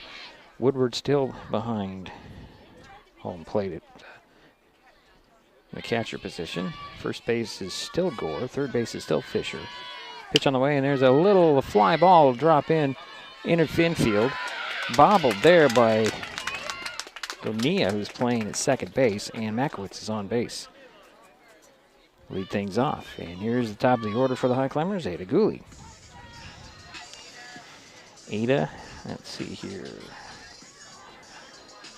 Speaker 3: Woodward still behind home plate at the catcher position. First base is still Gore. Third base is still Fisher. Pitch on the way, and there's a little fly ball drop in infield. Bobbled there by Gonia, who's playing at second base, and Makowitz is on base. Lead things off. And here's the top of the order for the Highclimbers, Ada Gooley. Ada, let's see here.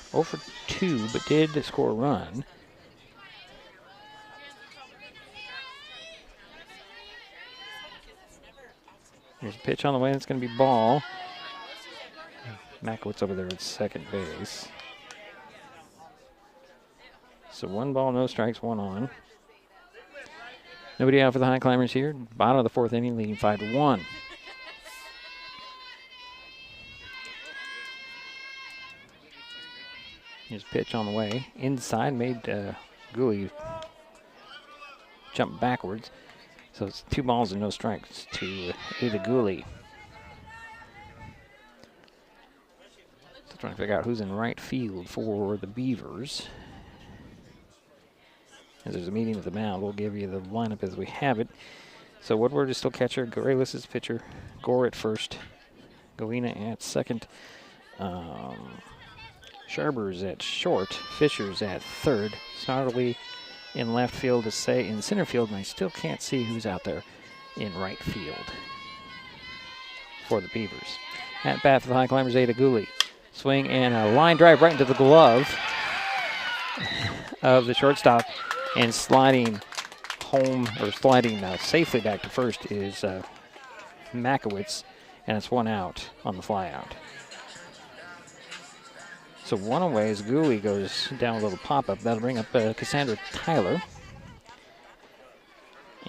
Speaker 3: 0 for 2, but did score a run. Here's a pitch on the way, and it's going to be ball. Makowitz over there at second base. So 1 ball, no strikes, 1 on. Nobody out for the Highclimbers here. Bottom of the fourth inning, leading 5-1. Here's a pitch on the way. Inside, made Gooley jump backwards. So it's 2 balls and no strikes to Ada Gooley. Still trying to figure out who's in right field for the Beavers. As there's a meeting at the mound, we'll give you the lineup as we have it. So Woodward is still catcher. Grayless is pitcher. Gore at first. Goena at second. Sharber's at short. Fisher's at third. Snarley in left field to say in center field, and I still can't see who's out there in right field for the Beavers. At bat for the Highclimbers, Ada Gooley. Swing and a line drive right into the glove of the shortstop, and sliding home, or sliding safely back to first is Makowitz, and it's 1 out on the fly out. So 1 away as Gooley goes down a little pop-up. That'll bring up Cassandra Tyler.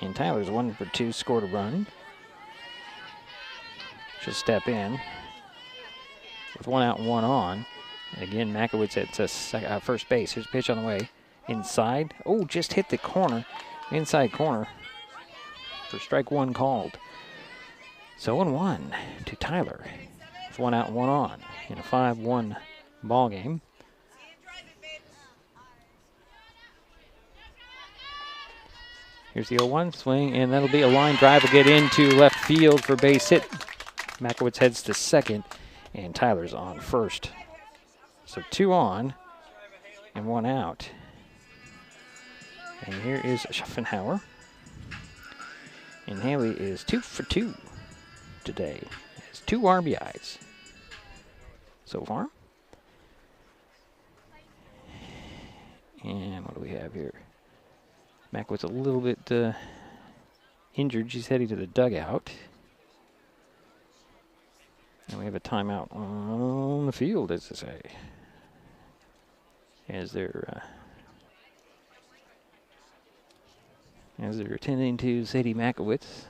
Speaker 3: And Tyler's 1 for 2, scored a run. She'll step in with 1 out and 1 on. And again, Makowitz at first base. Here's a pitch on the way. Inside. Oh, just hit the corner. Inside corner. for strike one called. So 0-1 to Tyler. It's 1 out, 1 on in a 5-1 ball game. Here's the 0-1 swing, and that'll be a line drive will get into left field for base hit. Makowitz heads to second, and Tyler's on first. So 2 on and 1 out. And here is Schaffenhauer. And Haley is 2 for 2 today. Has 2 RBIs so far. And what do we have here? Makowitz a little bit injured. She's heading to the dugout. And we have a timeout on the field, as they say. As they're attending to Sadie Makowitz.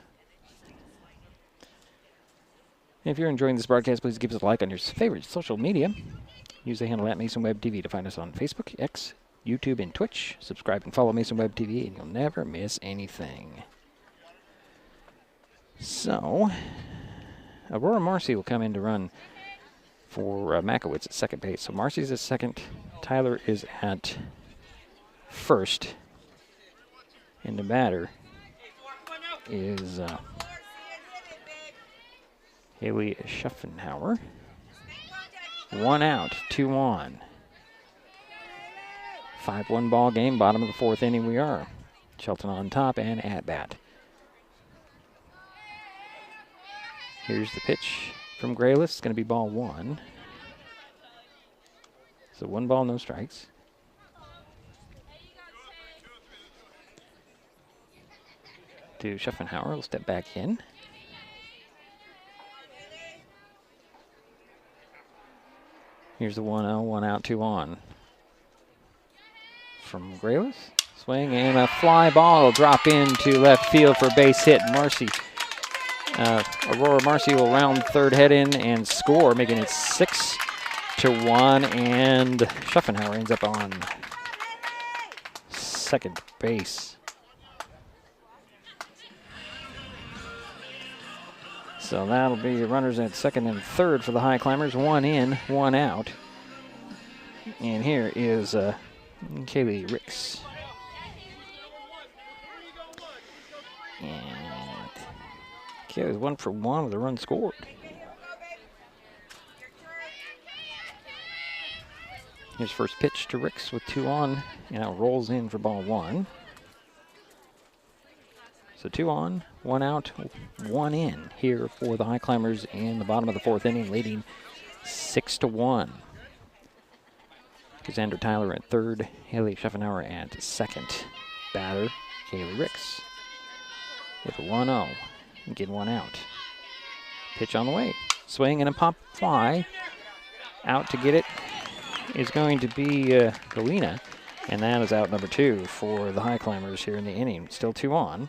Speaker 3: If you're enjoying this broadcast, please give us a like on your favorite social media. Use the handle @MasonWebTV to find us on Facebook, X, YouTube, and Twitch. Subscribe and follow Mason Web TV, and you'll never miss anything. So, Aurora Marcy will come in to run for Makowitz at second base. So Marcy's at second. Tyler is at first. And the batter is Haley Schaffenhauer. 1 out, 2 on. 5-1 ball game, bottom of the 4th inning we are. Shelton on top and at bat. Here's the pitch from Grayless. It's going to be ball 1. So 1 ball, no strikes. To Schaffenhauer, will step back in. Here's the 1-0, 1 out, 2 on. From Grayless, swing and a fly ball will drop into left field for base hit. Marcy, Aurora Marcy will round third head in and score, making it 6-1, and Schaffenhauer ends up on second base. So that'll be runners at second and third for the Highclimbers. 1 in, 1 out. And here is Kaylee Ricks. And Kaylee's 1 for 1 with a run scored. Here's first pitch to Ricks with 2 on, and now rolls in for ball 1. So 2 on, 1 out, 1 in here for the Highclimbers in the bottom of the 4th inning, leading 6-1. Cassandra Tyler at third, Haley Schaffenhauer at second. Batter, Kaylee Ricks with a 1-0, get 1 out. Pitch on the way, swing and a pop fly. Out to get it is going to be Galena, and that is out number 2 for the Highclimbers here in the inning. Still 2 on.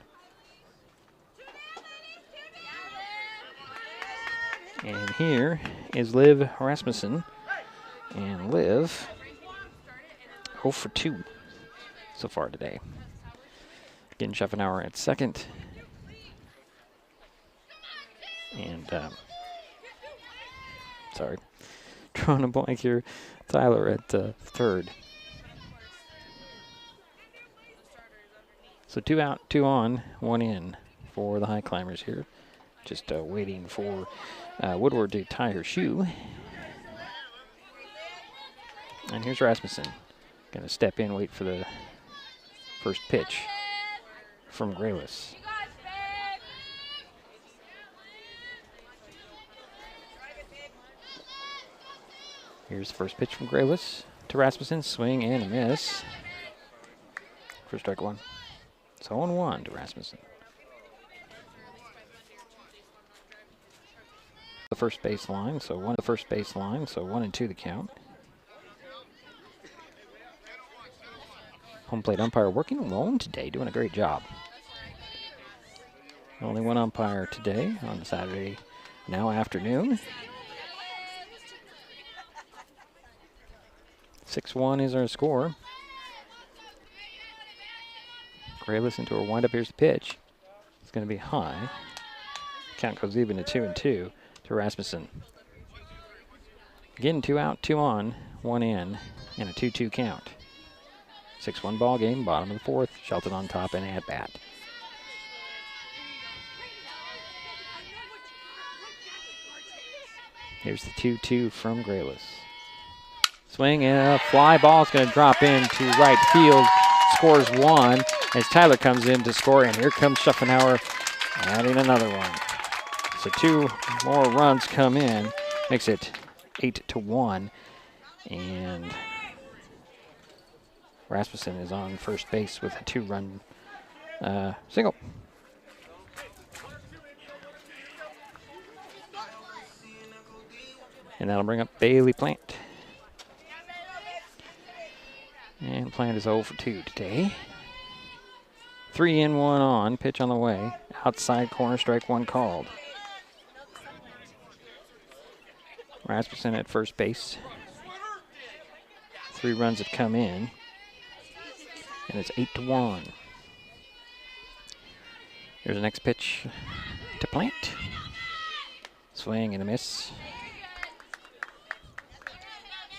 Speaker 3: And here is Liv Rasmussen. And Liv, 0 for 2 so far today. Again, Schaffenhauer at second. And, sorry, drawing a blank here. Tyler at third. So 2 out, 2 on, 1 in for the Highclimbers here. Just waiting for Woodward to tie her shoe. And here's Rasmussen. Going to step in, wait for the first pitch from Grayless. Here's the first pitch from Grayless to Rasmussen. Swing and a miss for strike 1. So 0-1 to Rasmussen. The first base line, so 1 and 2 the count. Home plate umpire working alone today, doing a great job. Only 1 umpire today on Saturday, now afternoon. 6-1 is our score. Grayless into her windup. Here's the pitch. It's going to be high. Count goes even to 2-2 to Rasmussen. Again, 2 out, 2 on, 1 in, and a 2-2 count. 6-1 ball game, bottom of the 4th. Shelton on top and at bat. Here's the 2-2 from Grayless. Swing and a fly ball is going to drop into right field. Scores 1 as Tyler comes in to score, and here comes Schuffenhauer adding another one. So 2 more runs come in, makes it 8-1, and Rasmussen is on first base with a 2-run single. And that'll bring up Bailey Plant. And Plant is 0 for 2 today. 3 in, 1 on, pitch on the way. Outside corner, strike 1 called. Rasmussen at first base. 3 runs have come in. And it's 8-1. Here's the next pitch to Plant. Swing and a miss.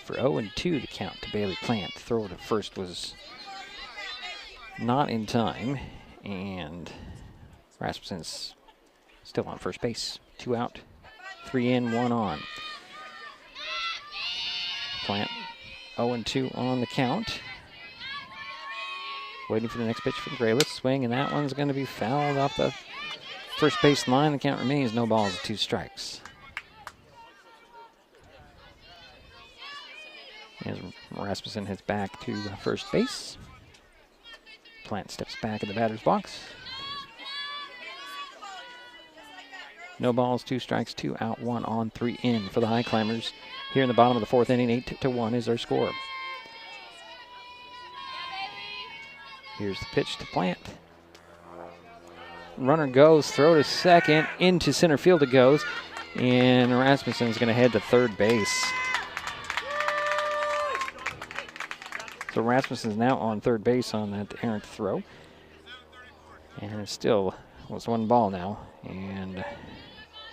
Speaker 3: For 0-2 to count to Bailey Plant. Throw to first was not in time. And Rasmussen's still on first base. 2 out, 3 in, 1 on. Plant 0-2 on the count. Waiting for the next pitch from Grayless. Swing, and that one's going to be fouled off the first base line. The count remains no balls, 2 strikes. As Rasmussen heads back to first base. Plant steps back in the batter's box. No balls, 2 strikes, 2 out, 1 on, 3 in for the Highclimbers. Here in the bottom of the 4th inning, 8-1 is our score. Here's the pitch to Plant. Runner goes, throw to second, into center field it goes, and Rasmussen's going to head to third base. So Rasmussen's now on third base on that errant throw. And it still was 1 ball now. And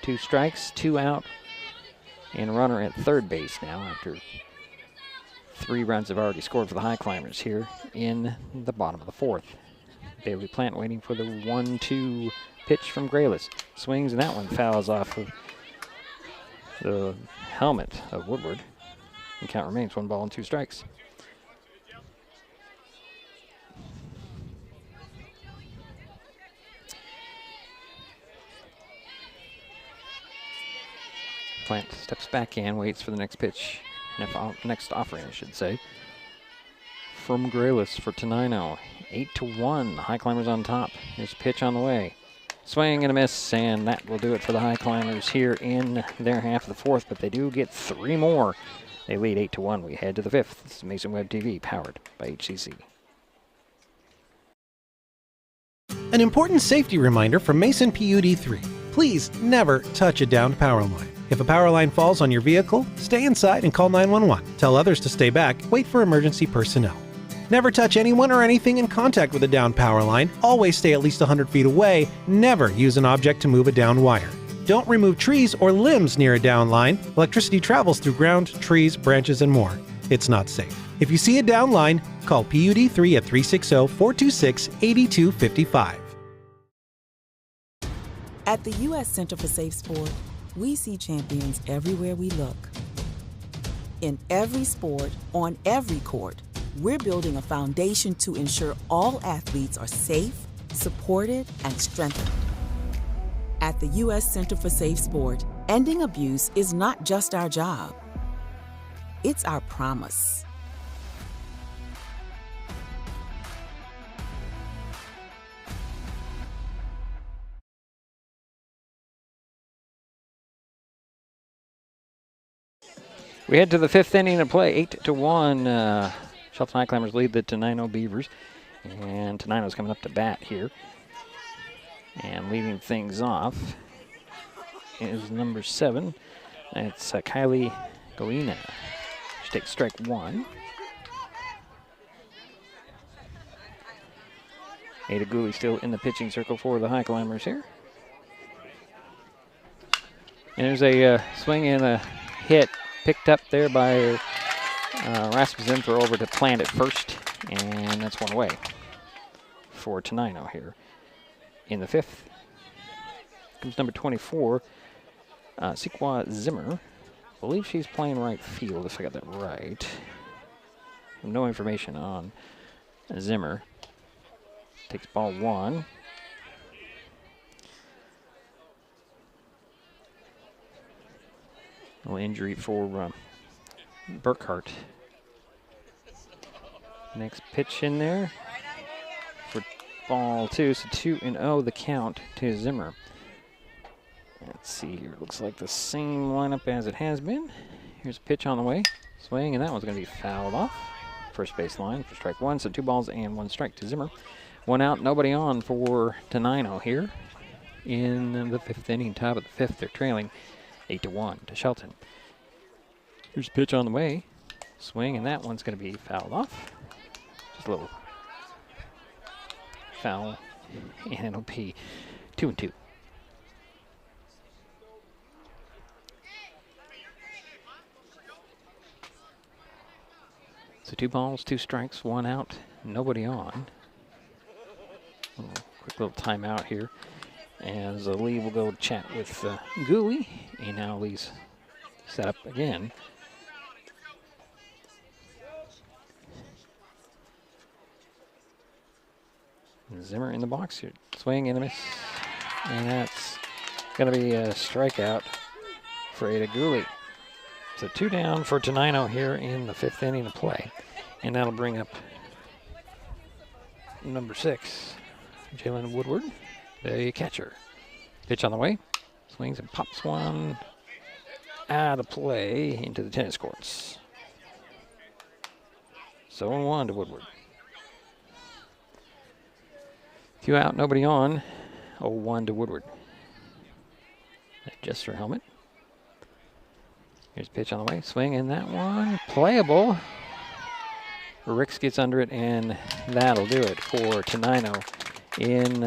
Speaker 3: 2 strikes, 2 out, and a runner at third base now after 3 runs have already scored for the Highclimbers here in the bottom of the 4th. Bailey Plant waiting for the 1-2 pitch from Grayless. Swings, and that one fouls off of the helmet of Woodward. And count remains 1 ball and 2 strikes. Plant steps back in, waits for the next pitch, next offering, I should say, from Grayless for Tenino. 8-1, the Highclimbers on top. Here's a pitch on the way. Swing and a miss, and that will do it for the Highclimbers here in their half of the 4th, but they do get 3 more. They lead 8-1. We head to the 5th. This is Mason Web TV, powered by HCC.
Speaker 5: An important safety reminder from Mason PUD 3. Please never touch a downed power line. If a power line falls on your vehicle, stay inside and call 911. Tell others to stay back, wait for emergency personnel. Never touch anyone or anything in contact with a downed power line. Always stay at least 100 feet away. Never use an object to move a downed wire. Don't remove trees or limbs near a downed line. Electricity travels through ground, trees, branches, and more. It's not safe. If you see a downed line, call PUD 3 at 360-426-8255.
Speaker 8: At the U.S. Center for Safe Sport, we see champions everywhere we look. In every sport, on every court, we're building a foundation to ensure all athletes are safe, supported, and strengthened. At the U.S. Center for Safe Sport, ending abuse is not just our job. It's our promise.
Speaker 3: We head to the 5th inning of play, 8-1. Shelton Highclimbers lead the Tenino Beavers. And Tenino's coming up to bat here. And leading things off is number 7. That's Kylie Galena. She takes strike 1. Ada Gooley still in the pitching circle for the Highclimbers here. And there's a swing and a hit picked up there by Rasmussen for over to plant at first, and that's one away for Tenino here in the 5th. Comes number 24, Sikwa Zimmer. I believe she's playing right field, if I got that right. No information on Zimmer. Takes ball 1. A little injury for Burkhart. Next pitch in there for ball 2. So 2-0 the count to Zimmer. Let's see here. Looks like the same lineup as it has been. Here's a pitch on the way. Swing, and that one's going to be fouled off. First base line for strike 1. So 2 balls and 1 strike to Zimmer. 1 out, nobody on for Tenino here in the 5th inning. Top of the 5th, they're trailing 8-1 to Shelton. Here's a pitch on the way. Swing, and that one's going to be fouled off. Just a little foul, and it'll be 2-2. So 2 balls, 2 strikes, 1 out, nobody on. Quick little timeout here as Lee will go chat with Gooley, and now Lee's set up again. Zimmer in the box here. Swing and a miss. And that's going to be a strikeout for Ada Gooley. So 2 down for Tenino here in the 5th inning of play. And that'll bring up number 6, Jalen Woodward, the catcher. Pitch on the way. Swings and pops one out of play into the tennis courts. So 1 to Woodward. 2 out, nobody on. 0-1 to Woodward. Adjusts her helmet. Here's a pitch on the way. Swing, and that one playable. Ricks gets under it, and that'll do it for Tenino in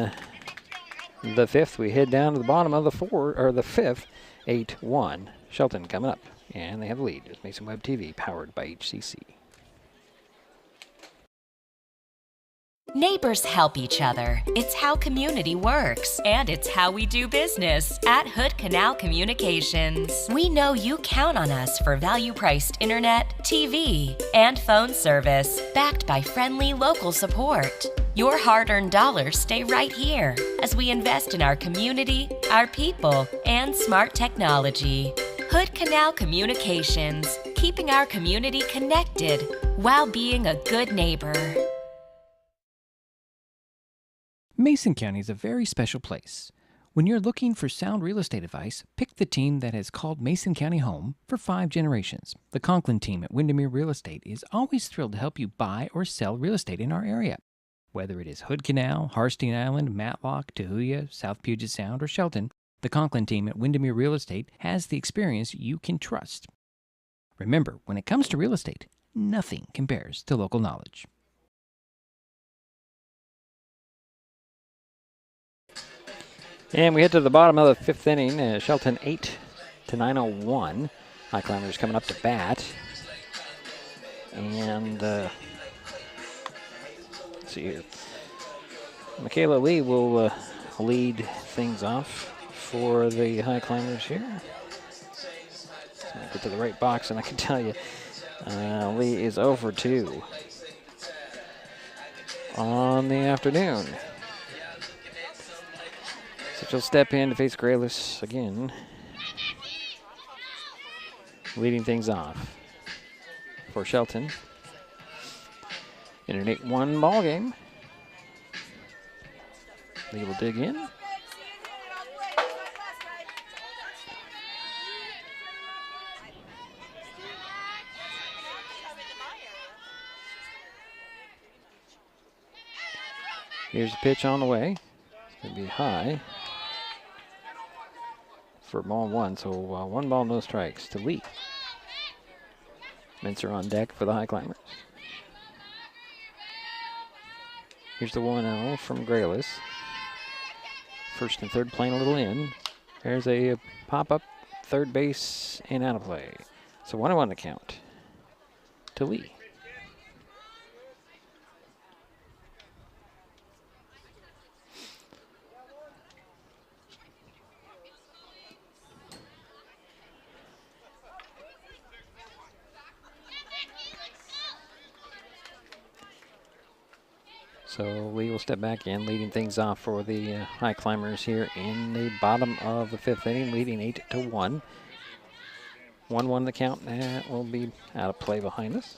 Speaker 3: the 5th. We head down to the bottom of the 5th. 8-1. Shelton coming up, and they have the lead. It's Mason Web TV, powered by HCC.
Speaker 7: Neighbors help each other. It's how community works, and it's how we do business at Hood Canal Communications. We know you count on us for value-priced internet, TV, and phone service, backed by friendly local support. Your hard-earned dollars stay right here as we invest in our community, our people, and smart technology. Hood Canal Communications, keeping our community connected while being a good neighbor.
Speaker 2: Mason County is a very special place. When you're looking for sound real estate advice, pick the team that has called Mason County home for 5 generations. The Conklin team at Windermere Real Estate is always thrilled to help you buy or sell real estate in our area. Whether it is Hood Canal, Harstein Island, Matlock, Tahuya, South Puget Sound, or Shelton, the Conklin team at Windermere Real Estate has the experience you can trust. Remember, when it comes to real estate, nothing compares to local knowledge.
Speaker 3: And we head to the bottom of the 5th inning. Shelton 8, Tenino 1. Highclimbers coming up to bat. And let's see here. Michaela Lee will lead things off for the Highclimbers here. So I'll get to the right box, and I can tell you, Lee is 0 for 2 on the afternoon. So she'll step in to face Grayless again, leading things off for Shelton in an 8-1 ball game. Lee will dig in. Here's the pitch on the way. It's going to be high for ball 1, so 1 ball, no strikes to Lee. Mincer on deck for the Highclimbers. Here's the 1-0 from Grayless. First and third playing a little in. There's a pop-up third base and out of play. So 1-1 to count to Lee. So Lee will step back in, leading things off for the Highclimbers here in the bottom of the 5th inning, leading 8-1. 1-1 the count. That will be out of play behind us.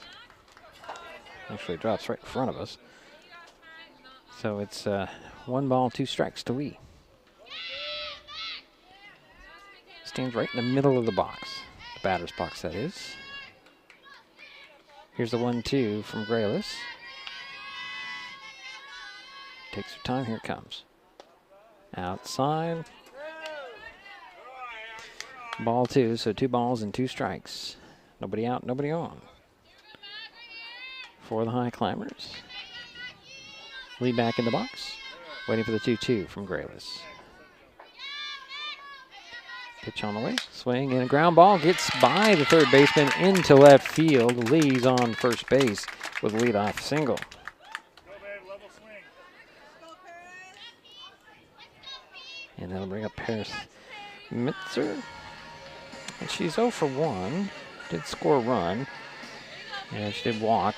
Speaker 3: Actually drops right in front of us. So it's 1 ball, 2 strikes to Lee. Stands right in the middle of the box. The batter's box, that is. Here's the 1-2 from Grayless. Takes her time, here it comes. Outside. Ball 2, so 2 balls and 2 strikes. Nobody out, nobody on. For the Highclimbers. Lee back in the box. Waiting for the 2-2 from Grayless. Pitch on the way. Swing and a ground ball. Gets by the third baseman into left field. Lee's on first base with a leadoff single. And that'll bring up Paris Mitzer. And she's 0 for 1. Did score a run. And she did walk.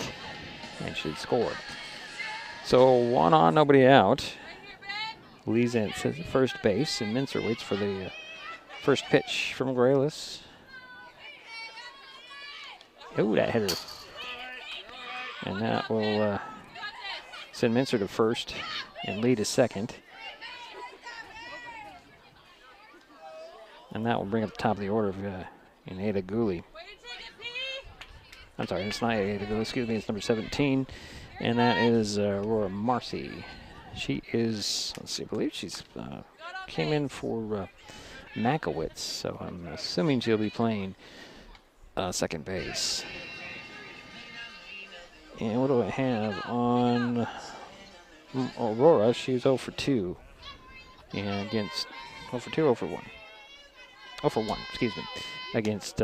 Speaker 3: And she scored. So 1 on, nobody out. Lee's at first base. And Mincer waits for the first pitch from Grayless. Oh, that hit her. And that will send Mincer to first and Lee to second. And that will bring up the top of the order of in Ada Gooley. I'm sorry, it's not Ada Gooley, excuse me, it's number 17. And that is Aurora Marcy. She is, let's see, I believe she's came in for Makowitz, so I'm assuming she'll be playing second base. And what do I have on Aurora? She's 0 for 2. And against 0 for 2, 0 for 1. 0 for 1, excuse me, against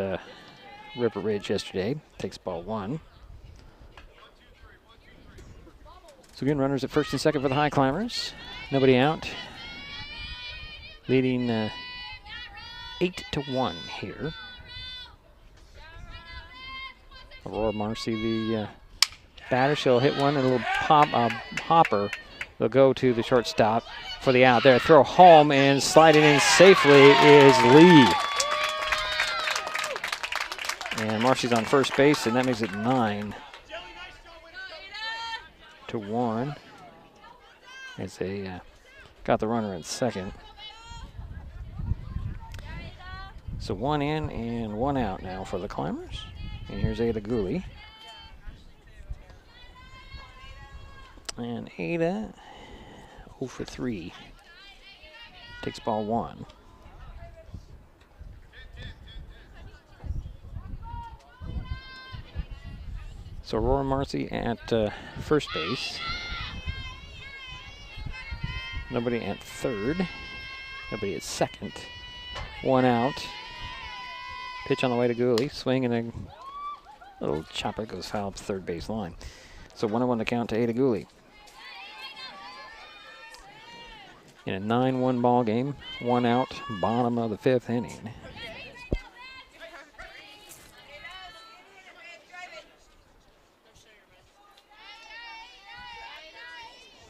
Speaker 3: River Ridge yesterday. Takes ball 1. So again, runners at first and second for the Highclimbers. Nobody out. Leading 8-1 here. Aurora Marcy, the batter, she'll hit one and a little hopper. They'll go to the shortstop for the out there. Throw home, and sliding in safely is Lee. And Marcy's on first base, and that makes it 9-1 as they got the runner at second. So 1 in and 1 out now for the Climbers. And here's Ada Gooley. And Ada 0 for 3. Takes ball 1. So Aurora Marcy at first base. Nobody at third. Nobody at second. 1 out. Pitch on the way to Gooley. Swing and a little chopper goes foul up the third base line. So 1-1 to count to Ada Gooley. In a 9-1 ball game, 1 out, bottom of the 5th inning.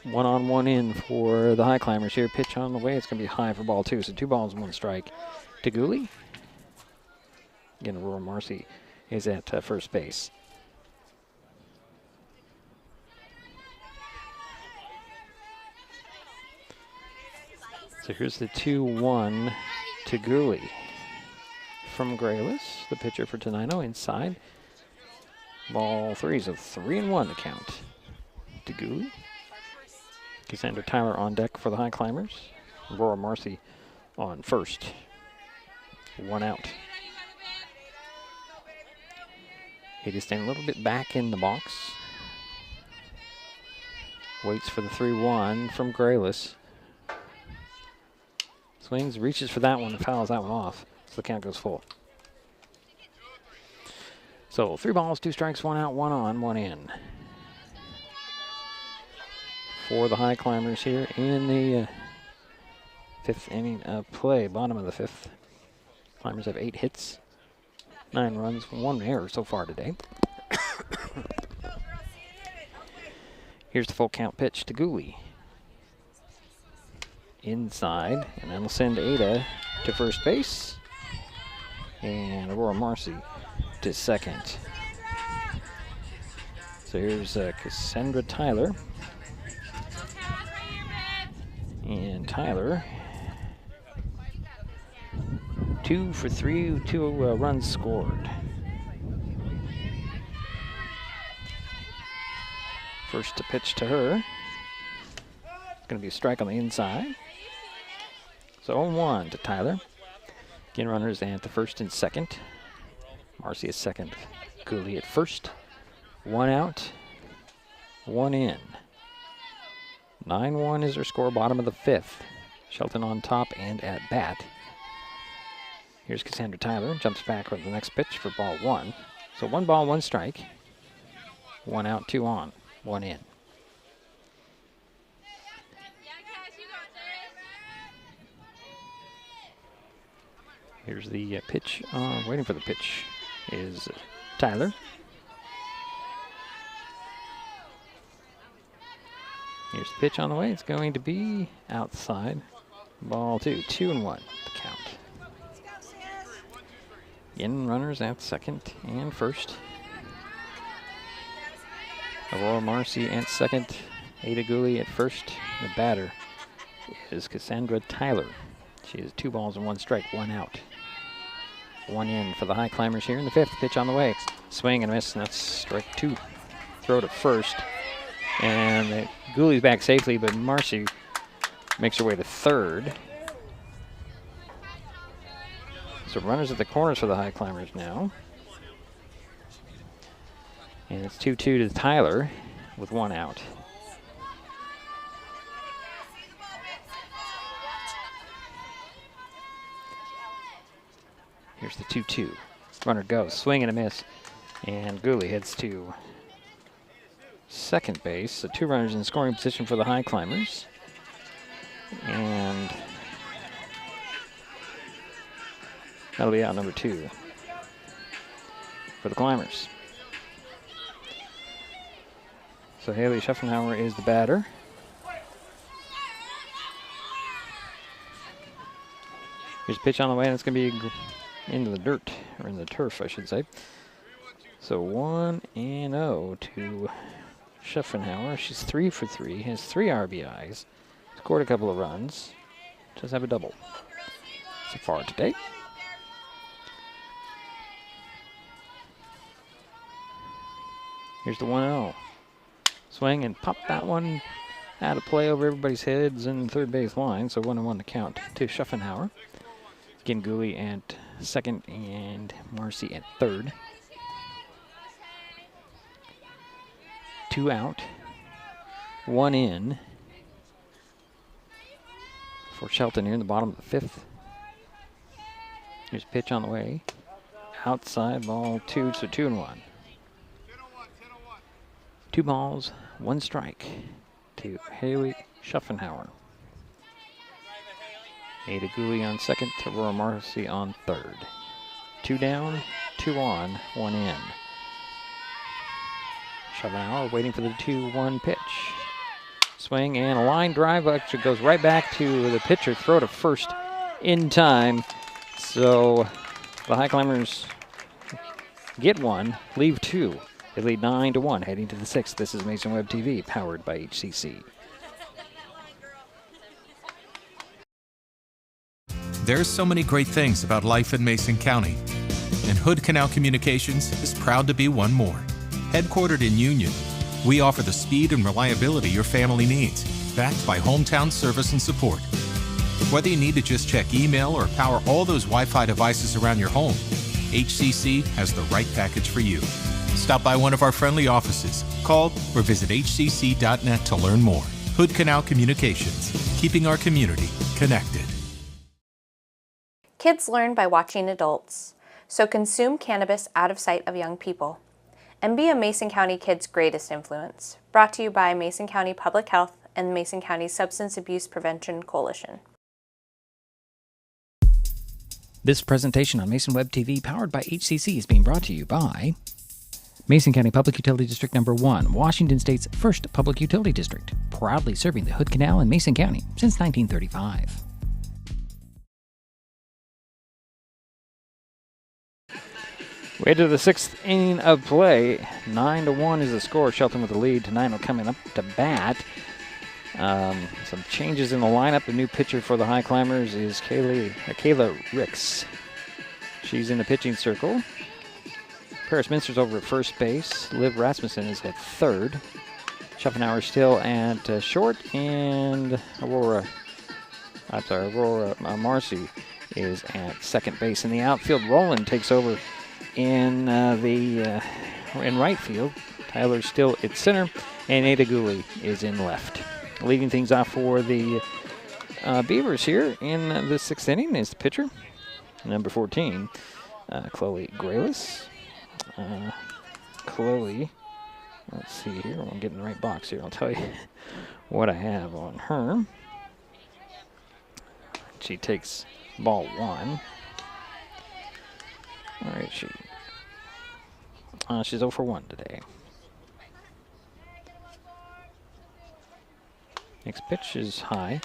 Speaker 3: One on, 1 in for the Highclimbers here. Pitch on the way. It's going to be high for ball 2. So 2 balls, 1 strike to Gooley. Again, Aurora Marcy is at first base. So here's the 2-1 to Gooley from Grayless, the pitcher for Tenino, inside. Ball 3, so 3-1 to count to Gooley. Cassandra Tyler on deck for the Highclimbers. Aurora Marcy on first. 1 out. Ada staying a little bit back in the box. Waits for the 3-1 from Grayless. Swings, reaches for that one, and fouls that one off. So the count goes full. So 3 balls, 2 strikes, 1 out, 1 on, 1 in. For the Highclimbers here in the 5th inning of play, bottom of the 5th. Climbers have 8 hits, 9 runs, 1 error so far today. Here's the full count pitch to Gooley. Inside, and that'll send Ada to first base. And Aurora Marcy to second. So here's Cassandra Tyler. And Tyler, 2 for 3, 2 runs scored. First to pitch to her. It's going to be a strike on the inside. So 0-1 to Tyler. Again, runners at the first and second. Marcy at second. Cooley at first. 1 out, 1 in. 9-1 is their score, bottom of the 5th. Shelton on top and at bat. Here's Cassandra Tyler, jumps back with the next pitch for ball 1. So 1 ball, 1 strike. 1 out, 2 on, 1 in. Here's the pitch. Waiting for the pitch is Tyler. Here's the pitch on the way. It's going to be outside. Ball 2, 2-1 the count. In runners at second and first. Aurora Marcy at second. Ada Gooley at first. The batter is Cassandra Tyler. She has 2 balls and 1 strike, 1 out. 1 in for the Highclimbers here in the 5th. Pitch on the way. Swing and miss, and that's strike 2. Throw to first. And Gooley's back safely, but Marcy makes her way to third. So runners at the corners for the Highclimbers now. And it's 2-2 to Tyler with 1 out. Here's the 2-2. Runner goes, swing and a miss. And Gooley heads to second base. So 2 runners in scoring position for the Highclimbers. And that'll be out number 2 for the Climbers. So Haley Schaffenhauer is the batter. Here's a pitch on the way, and it's going to be into the dirt, or in the turf, I should say. So 1-0 to Schaffenhauer. She's 3 for 3, has 3 RBIs, scored a couple of runs, does have a double so far today. Here's the 1-0. Swing and pop that one out of play over everybody's heads in the third base line. So 1-1 to count to Schaffenhauer. Again, Gooley at second and Marcy at third. 2 out, 1 in for Shelton here in the bottom of the 5th. Here's a pitch on the way. Outside, ball 2, so 2-1. 2 balls, 1 strike to Haley Schaffenhauer. Ada Gooley on second, Aurora Marcy on third. 2 down, 2 on, 1 in. Schaffenhauer waiting for the 2-1 pitch. Swing and a line drive, actually goes right back to the pitcher. Throw to first in time. So the Highclimbers get 1, leave 2. They lead 9-1 heading to the 6th. This is Mason Web TV, powered by HCC.
Speaker 9: There's so many great things about life in Mason County, and Hood Canal Communications is proud to be one more. Headquartered in Union, we offer the speed and reliability your family needs, backed by hometown service and support. Whether you need to just check email or power all those Wi-Fi devices around your home, HCC has the right package for you. Stop by one of our friendly offices, call, or visit hcc.net to learn more. Hood Canal Communications, keeping our community connected.
Speaker 6: Kids learn by watching adults, so consume cannabis out of sight of young people. And be a Mason County kid's greatest influence. Brought to you by Mason County Public Health and Mason County Substance Abuse Prevention Coalition.
Speaker 2: This presentation on Mason Web TV, powered by HCC, is being brought to you by Mason County Public Utility District Number 1, Washington State's first public utility district, proudly serving the Hood Canal in Mason County since 1935.
Speaker 3: We head to the 6th inning of play. 9-1 is the score. Shelton with the lead. Tenino coming up to bat. Some changes in the lineup. The new pitcher for the Highclimbers is Kayla Ricks. She's in the pitching circle. Paris Minster's over at first base. Liv Rasmussen is at third. Schopenhauer still at short. And Aurora Marcy is at second base. In the outfield, Roland takes over in right field. Tyler's still at center, and Ada Gooley is in left. Leading things off for the Beavers here in the 6th inning is the pitcher, number 14, Chloe Graylis. Chloe, let's see here. I'm getting the right box here. I'll tell you what I have on her. She takes ball 1. All right, she's 0 for 1 today. Next pitch is high.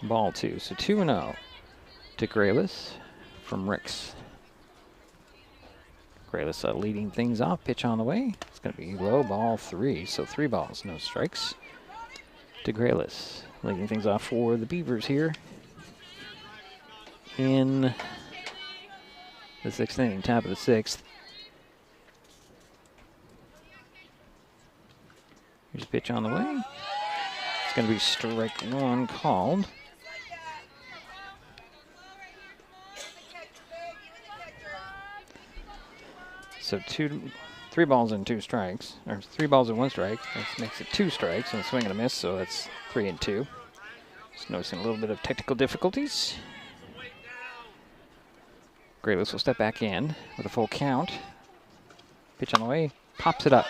Speaker 3: Ball 2, so 2-0 to Graylis from Ricks. Graylis leading things off. Pitch on the way. It's going to be low, ball 3, so 3 balls, no strikes to Graylis. Leading things off for the Beavers here in the 6th inning, top of the 6th. Here's a pitch on the way. It's going to be strike 1 called. So 3 balls and 2 strikes, or 3 balls and 1 strike. That makes it 2 strikes and a swing and a miss, so that's 3 and 2. Just noticing a little bit of technical difficulties. Graylis will step back in with a full count. Pitch on the way, pops it up.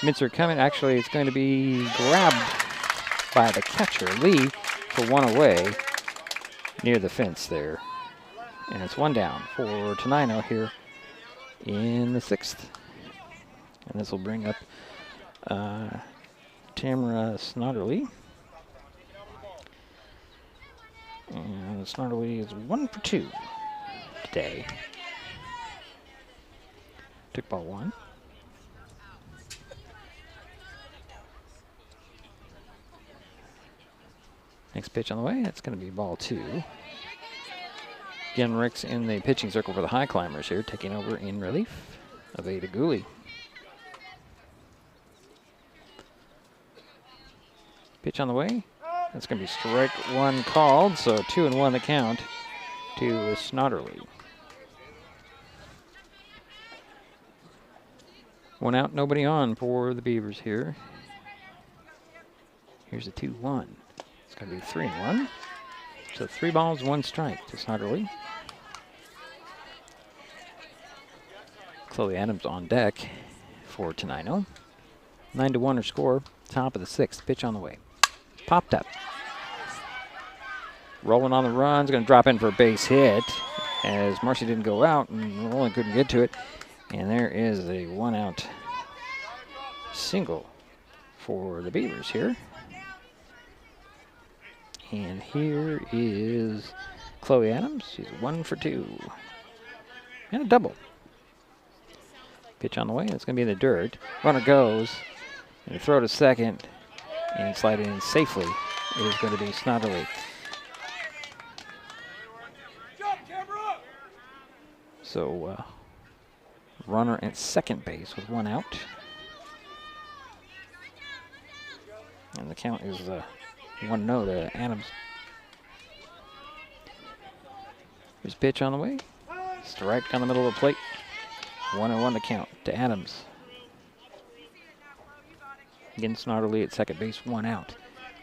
Speaker 3: Minster coming, actually it's going to be grabbed by the catcher, Lee, for 1 away near the fence there. And it's 1 down for Tenino here in the 6th. And this will bring up Tamara Snodderly. And Snodderly is 1 for 2 today. Took ball 1. Next pitch on the way, that's going to be ball 2. Again, Ricks in the pitching circle for the Highclimbers here, taking over in relief of Ada Gooley. Pitch on the way, that's going to be strike 1 called, so 2-1 the count to Snodderly. 1 out, nobody on for the Beavers here. Here's a 2-1. It's going to be 3-1. So 3 balls, 1 strike to Snodderly. Chloe Adams on deck for Tenino. 9-1 her score. Top of the 6th. Pitch on the way. Popped up. Rolling on the run. It's going to drop in for a base hit as Marcy didn't go out and Roland couldn't get to it. And there is a 1-out single for the Beavers here. And here is Chloe Adams. She's 1 for 2. And a double. Pitch on the way. It's going to be in the dirt. Runner goes. And throw to second. And slide in safely. It is going to be Snodderly. So, runner at second base with 1 out. And the count is 1-0 to Adams. Here's pitch on the way. Strike down the middle of the plate. 1-1 the count to Adams. Again, Snarterly at second base, 1 out.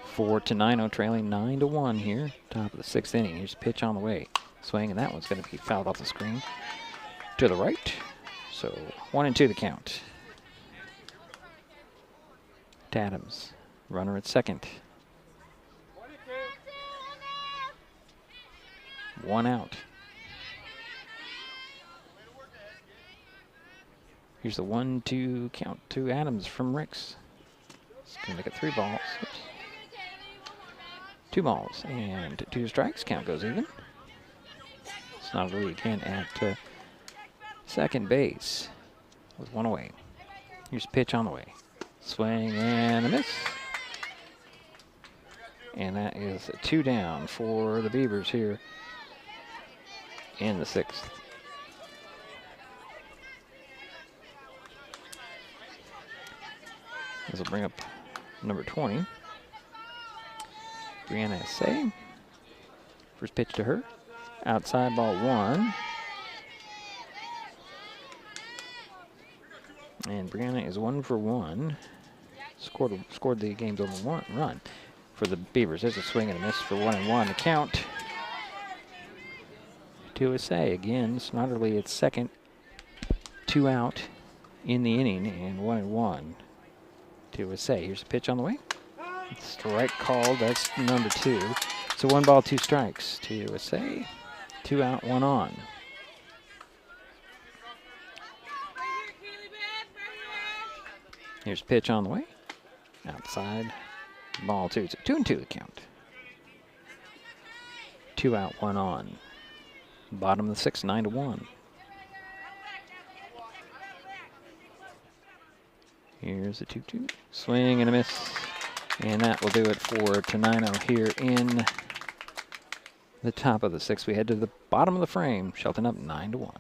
Speaker 3: For Tenino, trailing 9-1 here, top of the 6th inning. Here's a pitch on the way. Swing, and that one's going to be fouled off the screen to the right. So 1-2 the count. To Adams, runner at second. 1 out. Here's the 1-2 count to Adams from Ricks. It's going to make it 3 balls. Oops. 2 balls and 2 strikes. Count goes even. It's not really again at second base with 1 away. Here's a pitch on the way. Swing and a miss. And that is 2 down for the Beavers here in the 6th. This will bring up number 20. Brianna Essay. First pitch to her. Outside ball 1. And Brianna is 1 for 1. Scored the game's only 1 run for the Beavers. There's a swing and a miss for 1-1. The count to Essay. Again, Snotterly at second. 2 out in the inning and 1-1 to Essay. Here's a pitch on the way. Strike called. That's number 2. So 1 ball, 2 strikes to Essay. 2 out, 1 on. Here's a pitch on the way. Outside. Ball 2. It's a 2-2 the count. 2 out, 1 on. Bottom of the 6th, 9-1. Here's a 2-2. Swing and a miss. And that will do it for Tenino here in the top of the 6th. We head to the bottom of the frame. Shelton up 9-1.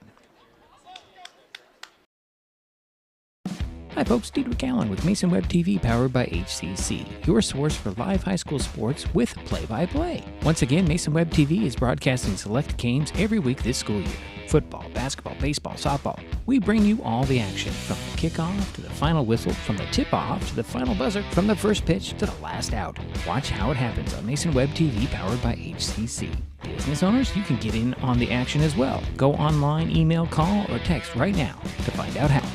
Speaker 2: Hi folks, Diedrich Allen with Mason Web TV powered by HCC, your source for live high school sports with play-by-play. Once again, Mason Web TV is broadcasting select games every week this school year. Football, basketball, baseball, softball. We bring you all the action, from the kickoff to the final whistle, from the tip-off to the final buzzer, from the first pitch to the last out. Watch how it happens on Mason Web TV powered by HCC. Business owners, you can get in on the action as well. Go online, email, call, or text right now to find out how.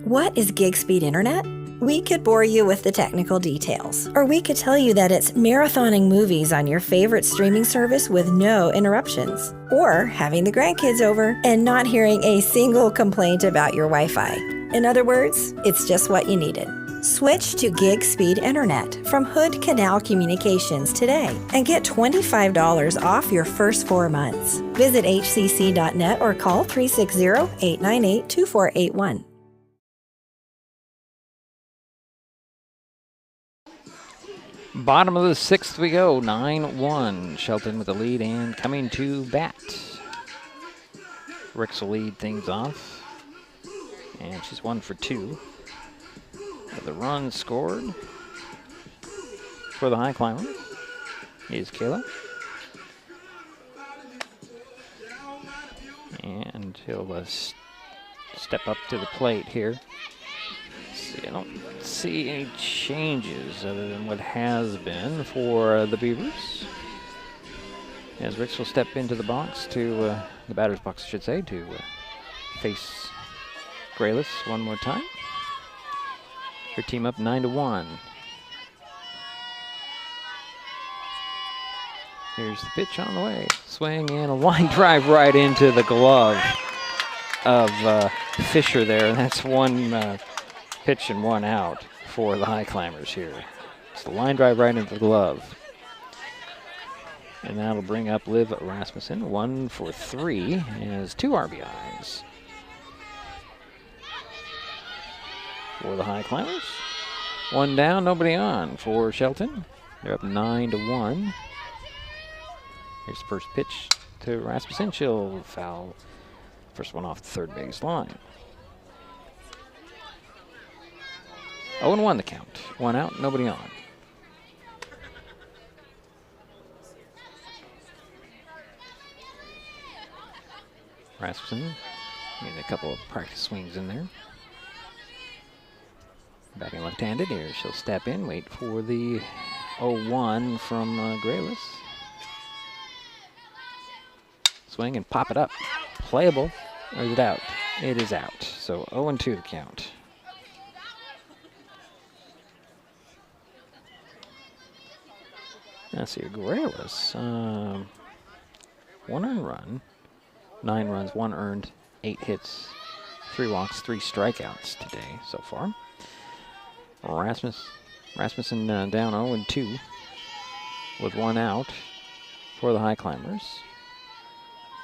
Speaker 4: What is gig speed internet? We could bore you with the technical details, or we could tell you that it's marathoning movies on your favorite streaming service with no interruptions, or having the grandkids over and not hearing a single complaint about your Wi-Fi. In other words, it's just what you needed. Switch to gig speed internet from Hood Canal Communications today and get $25 off your first 4 months. Visit hcc.net or call 360-898-2481.
Speaker 3: Bottom of the 6th we go, 9-1. Shelton with the lead and coming to bat. Ricks will lead things off. And she's 1 for 2. The run scored for the Highclimbers is Kayla. And he'll step up to the plate here. I don't see any changes other than what has been for the Beavers. As Ricks will step into the box to, the batter's box I should say, to face Grayless one more time. Her team up 9-1. Here's the pitch on the way. Swing and a line drive right into the glove of Fisher there. That's 1 pitch and 1 out for the Highclimbers here. It's the line drive right into the glove. And that'll bring up Liv Rasmussen, 1 for 3, has 2 RBIs for the Highclimbers. 1 down, nobody on for Shelton. They're up 9-1. Here's the first pitch to Rasmussen. She'll foul first one off the third base line. 0-1 the count. 1 out, nobody on. Rasmussen getting a couple of practice swings in there. Batting left-handed here. She'll step in, wait for the 0-1 from Grayless. Swing and pop it up. Playable. Or is it out? It is out. So 0-2 to count. Let's see, Grayless. 1 earned run, 9 runs, 1 earned, 8 hits, 3 walks, 3 strikeouts today so far. Rasmussen down 0-2 with 1 out for the Highclimbers.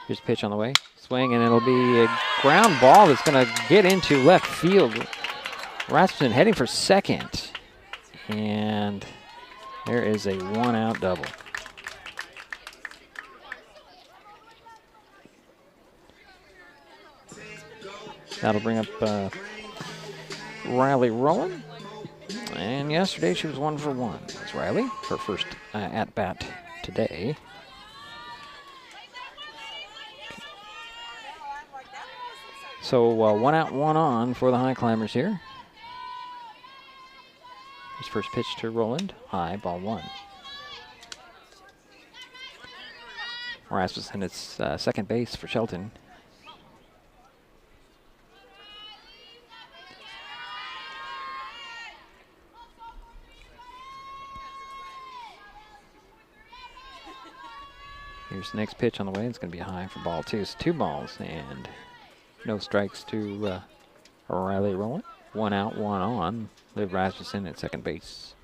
Speaker 3: Here's a pitch on the way. Swing, and it'll be a ground ball that's going to get into left field. Rasmussen heading for second. And there is a 1-out double. That'll bring up Riley Rowland. And yesterday she was 1 for 1. That's Riley, her first at-bat today. So 1 out, 1 on for the Highclimbers here. His first pitch to Rowland, high, ball 1. Rasmussen, it's second base for Shelton. Here's the next pitch on the way. It's going to be high for ball 2. So 2 balls and no strikes to Riley Rowland. 1 out, 1 on. Liv Rasmussen at second base.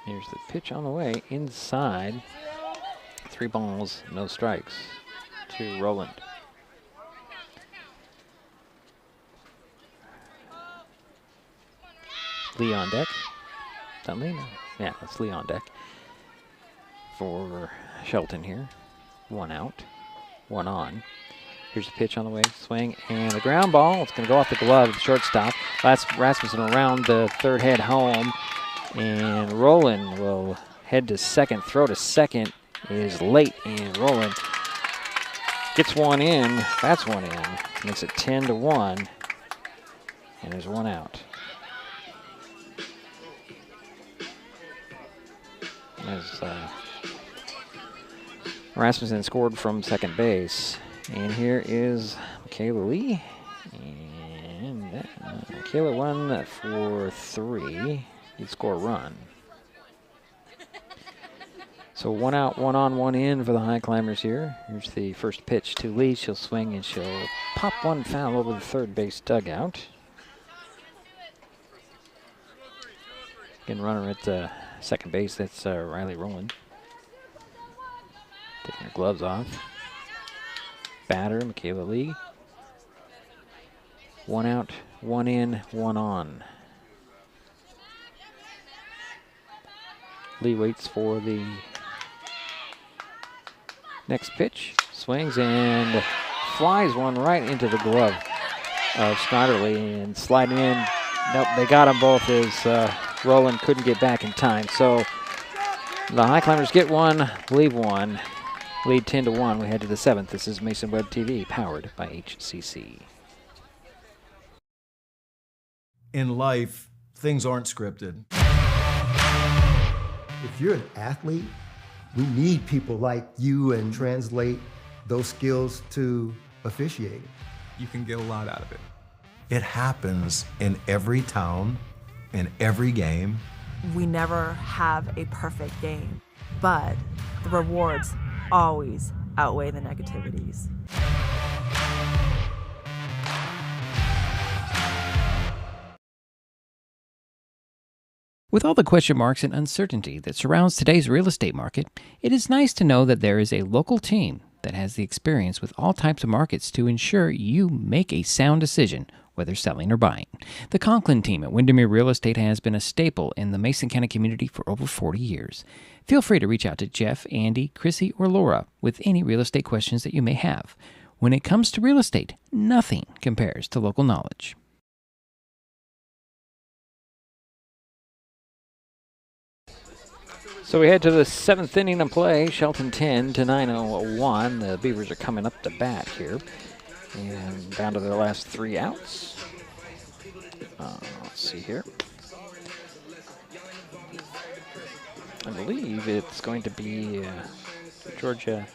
Speaker 3: Here's the pitch on the way. Inside. 3 balls, no strikes to Rowland. Lee on deck. Is that Lee? Yeah, that's Lee on deck for Shelton here. 1 out, 1 on. Here's the pitch on the way. Swing and a ground ball. It's going to go off the glove of the shortstop. That's Rasmussen around the third head home. And Rowland will head to second. Throw to second is late. And Rowland gets 1 in. That's 1 in. Makes it 10-1. And there's 1 out. As Rasmussen scored from second base. And here is Michaela Lee. And Michaela 1 for 3. He'd score a run. So 1 out, 1 on, 1 in for the Highclimbers here. Here's the first pitch to Lee. She'll swing and she'll pop 1 foul over the third base dugout. Again, runner at second base, that's Riley Rowland. Taking her gloves off. Batter, Michaela Lee. 1 out, 1 in, 1 on. Lee waits for the next pitch. Swings and flies 1 right into the glove of Schneiderly and sliding in. Nope, they got them both as Rowland couldn't get back in time. So the Highclimbers get 1, leave 1. Lead 10-1. We head to the 7th. This is Mason Web TV, powered by HCC.
Speaker 10: In life, things aren't scripted.
Speaker 11: If you're an athlete, we need people like you and translate those skills to officiating.
Speaker 10: You can get a lot out of it. It happens in every town, in every game.
Speaker 12: We never have a perfect game, but the rewards always outweigh the negativities.
Speaker 2: With all the question marks and uncertainty that surrounds today's real estate market, it is nice to know that there is a local team that has the experience with all types of markets to ensure you make a sound decision, whether selling or buying. The Conklin team at Windermere Real Estate has been a staple in the Mason County community for over 40 years. Feel free to reach out to Jeff, Andy, Chrissy, or Laura with any real estate questions that you may have. When it comes to real estate, nothing compares to local knowledge.
Speaker 3: So we head to the 7th inning of play. Shelton 10, Tenino 1. The Beavers are coming up to bat here. And down to their last 3 outs. Let's see here. I believe it's going to be Georgia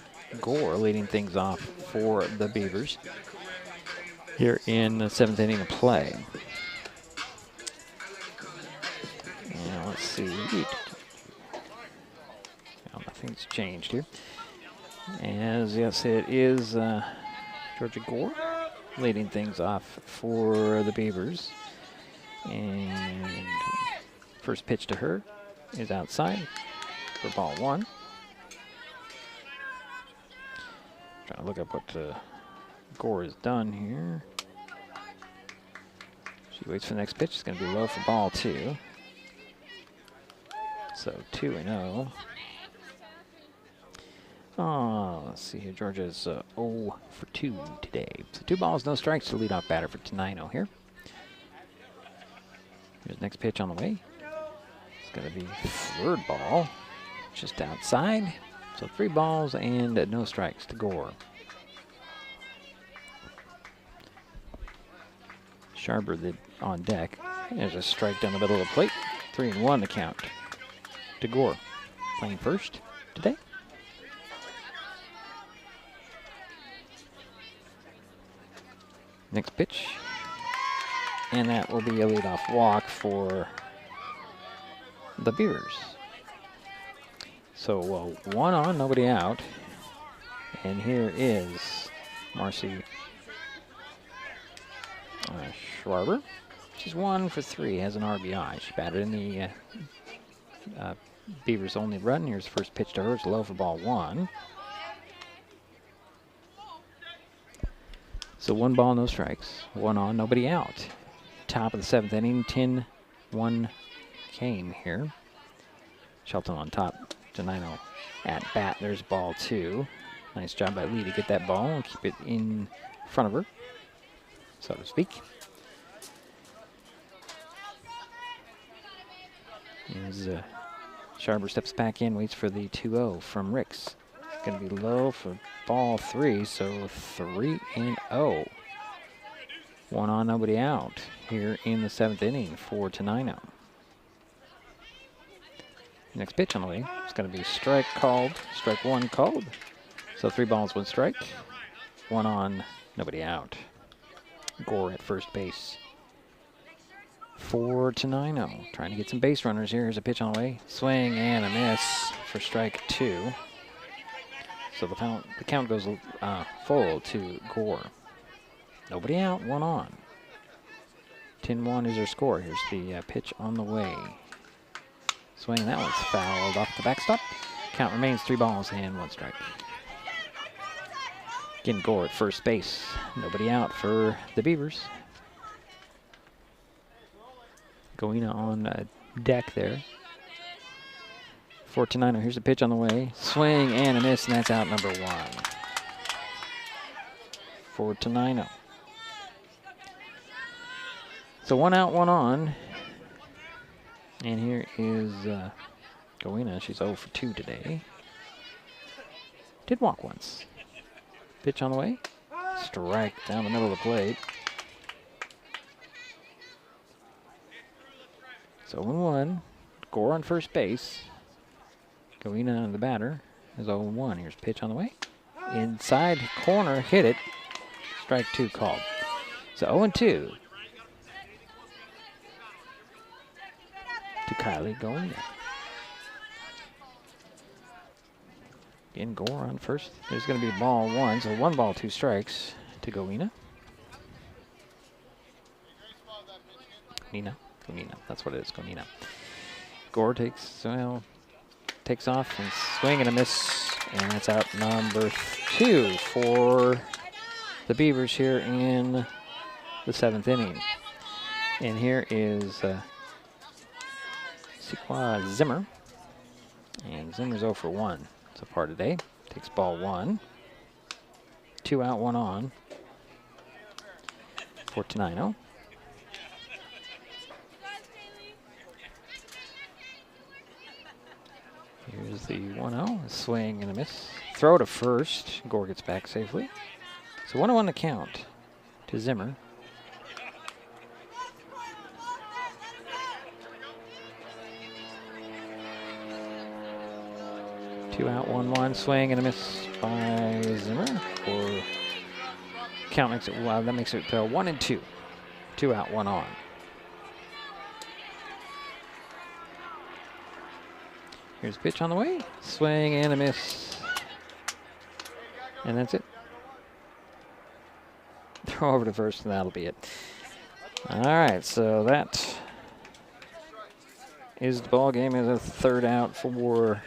Speaker 3: Gore leading things off for the Beavers here in the 7th inning of play. And let's see. Well, nothing's changed here. As yes, it is Georgia Gore leading things off for the Beavers. And first pitch to her is outside for ball 1. Trying to look up what Gore has done here. She waits for the next pitch. It's going to be low for ball 2. So 2-0. Let's see here. Georgia's 0 for 2 today. So 2 balls, no strikes to lead off batter for Tenino here. Here's the next pitch on the way. It's going to be 3rd ball, just outside. So 3 balls and no strikes to Gore. Sharber on deck. There's a strike down the middle of the plate. 3-1 the count to Gore. Playing first today. Next pitch. And that will be a leadoff walk for the Beavers. So 1 on, nobody out. And here is Marcy Schwarber. She's 1 for 3, has an RBI. She batted in the Beavers' only run. Here's the first pitch to her. It's low for ball 1. So 1 ball, no strikes. 1 on, nobody out. Top of the 7th inning, 10-1 came here. Shelton on top. Tenino at bat. There's ball 2. Nice job by Lee to get that ball and keep it in front of her, so to speak. As Sharber steps back in, waits for the 2-0 from Ricks. It's going to be low for ball 3, so 3-0. 1 on, nobody out here in the 7th inning for Tenino. Next pitch on the way. It's going to be strike 1 called. So 3 balls, 1 strike. 1 on, nobody out. Gore at first base for Tenino. Trying to get some base runners here. Here's a pitch on the way. Swing and a miss for strike 2. So the count goes full to Gore. Nobody out, 1 on. 10-1 is their score. Here's the pitch on the way. Swing, that one's fouled off the backstop. Count remains 3 balls and 1 strike. Again, Gore at first base. Nobody out for the Beavers. Goina on deck there. For Tenino, here's a pitch on the way. Swing and a miss, and that's out number 1. For Tenino. So 1 out, 1 on. And here is Goina. She's 0 for 2 today. Did walk once. Pitch on the way. Strike down the middle of the plate. So 0-1. Gore on first base. Goina, the batter, is 0-1. Here's pitch on the way. Inside corner, hit it. Strike 2 called. So 0-2. To Kylie Goina. Again, Gore on first. There's going to be ball 1, so 1 ball, 2 strikes to Goina. Goina, that's what it is, Goina. Gore takes off and swing and a miss, and that's out number 2 for the Beavers here in the 7th inning. And here is Sequa Zimmer. And Zimmer's 0 for 1 so far today. Takes ball 1. 2 out, 1 on for Tenino. Here's the 1-0, swing and a miss. Throw to first. Gore gets back safely. So 1-1 to count to Zimmer. Two out, 1-1, swing and a miss by Zimmer. For count makes it, wow, that makes it 1-2. 2 out, 1 on. Here's a pitch on the way. Swing and a miss. And that's it. Throw over to first, and that'll be it. All right, so that is the ball game. Is a third out for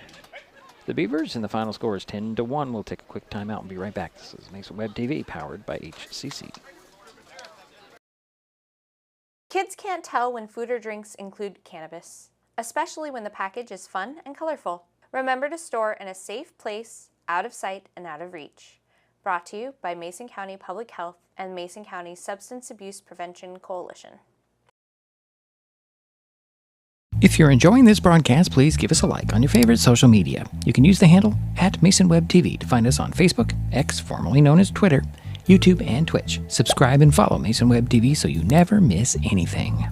Speaker 3: the Beavers, and the final score is 10-1. We'll take a quick timeout and be right back. This is Mason Web TV, powered by HCC.
Speaker 6: Kids can't tell when food or drinks include cannabis, especially when the package is fun and colorful. Remember to store in a safe place, out of sight and out of reach. Brought to you by Mason County Public Health and Mason County Substance Abuse Prevention Coalition.
Speaker 2: If you're enjoying this broadcast, please give us a like on your favorite social media. You can use the handle @MasonWebTV to find us on Facebook, X, formerly known as Twitter, YouTube, and Twitch. Subscribe and follow Mason Web TV so you never miss anything.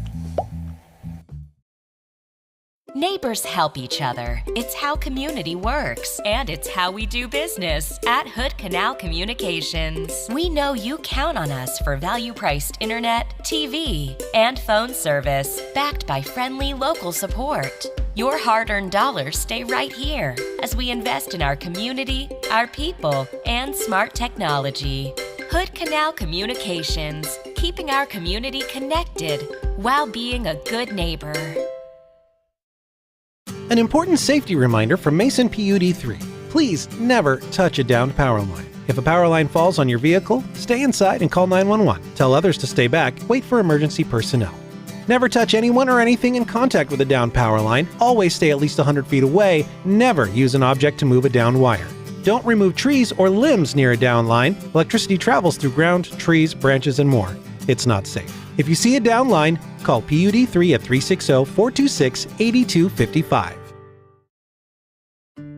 Speaker 7: Neighbors help each other. It's how community works, and it's how we do business at Hood Canal Communications. We know you count on us for value-priced internet, TV, and phone service, backed by friendly local support. Your hard-earned dollars stay right here as we invest in our community, our people, and smart technology. Hood Canal Communications, keeping our community connected while being a good neighbor.
Speaker 5: An important safety reminder from Mason PUD3. Please never touch a downed power line. If a power line falls on your vehicle, stay inside and call 911. Tell others to stay back, wait for emergency personnel. Never touch anyone or anything in contact with a downed power line. Always stay at least 100 feet away. Never use an object to move a downed wire. Don't remove trees or limbs near a downed line. Electricity travels through ground, trees, branches, and more. It's not safe. If you see a downed line, call PUD3 at 360-426-8255.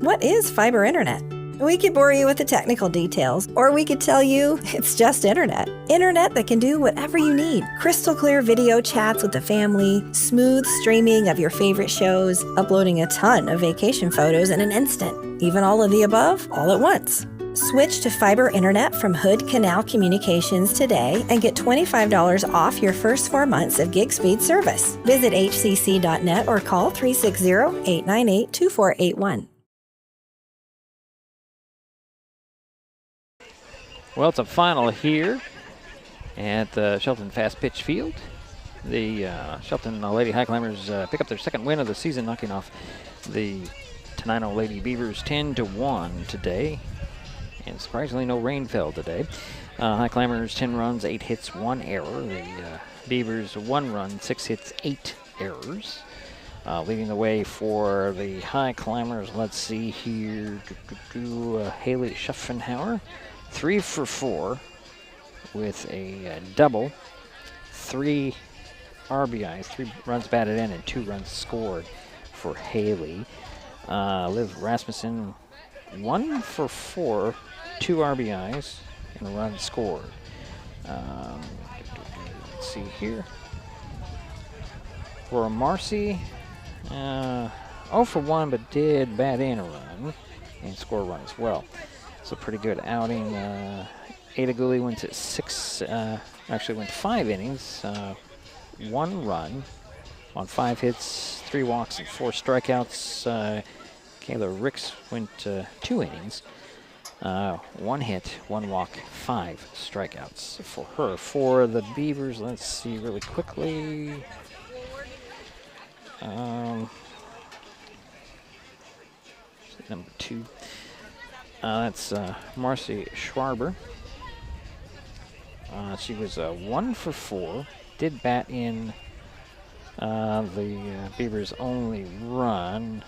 Speaker 4: What is fiber internet? We could bore you with the technical details, or we could tell you it's just internet. Internet that can do whatever you need. Crystal clear video chats with the family, smooth streaming of your favorite shows, uploading a ton of vacation photos in an instant. Even all of the above, all at once. Switch to fiber internet from Hood Canal Communications today and get $25 off your first 4 months of gig speed service. Visit hcc.net or call 360-898-2481.
Speaker 3: Well, it's a final here at the Shelton Fastpitch Field. The Shelton Lady Highclimbers pick up their second win of the season, knocking off the Tenino Lady Beavers 10-1 today. And surprisingly, no rain fell today. Highclimbers 10 runs, 8 hits, 1 error. The Beavers 1 run, 6 hits, 8 errors. Leading the way for the Highclimbers, let's see here, Haley Schaffenhauer. 3 for 4 with a double, 3 RBIs, 3 runs batted in, and 2 runs scored for Haley. Liv Rasmussen, 1 for 4, 2 RBIs, and a run scored. Let's see here. For Marcy, 0 for 1, but did bat in a run and score a run as well. So pretty good outing. Ada Gooley went at 5 innings, 1 run on 5 hits, 3 walks, and 4 strikeouts. Kayla Ricks went 2 innings, 1 hit, 1 walk, 5 strikeouts for her. For the Beavers, let's see really quickly. Number 2. That's Marcy Schwarber. She was 1 for 4. Did bat in the Beavers' only run.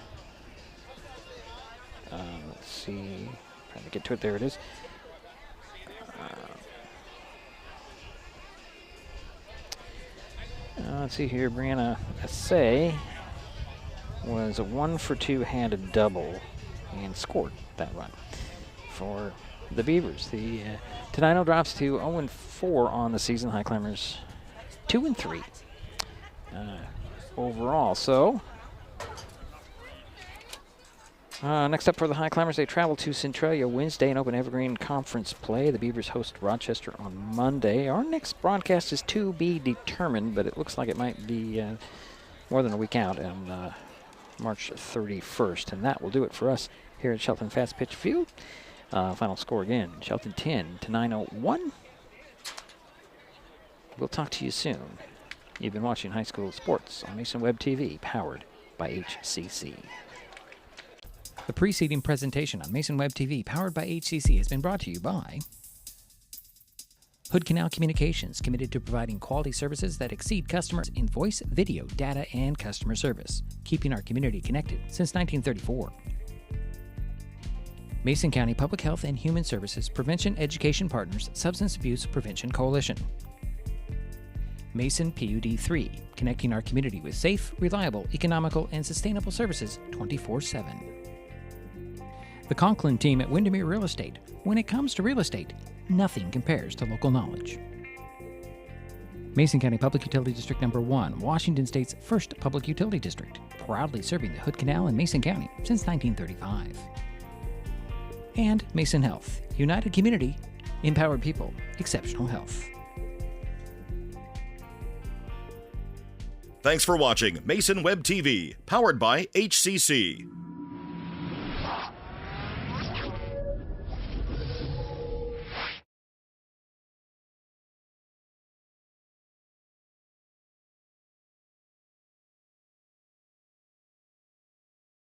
Speaker 3: Let's see. Trying to get to it. There it is. Let's see here. Brianna Assay was a 1-for-2 handed double and scored that run for the Beavers. The Tenino drops to 0-4 on the season. Highclimbers 2-3 overall. So next up for the Highclimbers, they travel to Centralia Wednesday in Open Evergreen Conference play. The Beavers host Rochester on Monday. Our next broadcast is to be determined, but it looks like it might be more than a week out on March 31st. And that will do it for us here at Shelton Fastpitch Field. Final score again, Shelton 10, Tenino 1. We'll talk to you soon. You've been watching High School Sports on Mason Web TV, powered by HCC.
Speaker 2: The preceding presentation on Mason Web TV, powered by HCC, has been brought to you by Hood Canal Communications, committed to providing quality services that exceed customers in voice, video, data, and customer service, keeping our community connected since 1934. Mason County Public Health and Human Services Prevention Education Partners Substance Abuse Prevention Coalition. Mason PUD 3, connecting our community with safe, reliable, economical, and sustainable services 24/7. The Conklin team at Windermere Real Estate. When it comes to real estate, nothing compares to local knowledge. Mason County Public Utility District Number 1, Washington State's first public utility district, proudly serving the Hood Canal in Mason County since 1935. And Mason Health, united community, empowered people, exceptional health.
Speaker 1: Thanks for watching Mason Web TV, powered by HCC.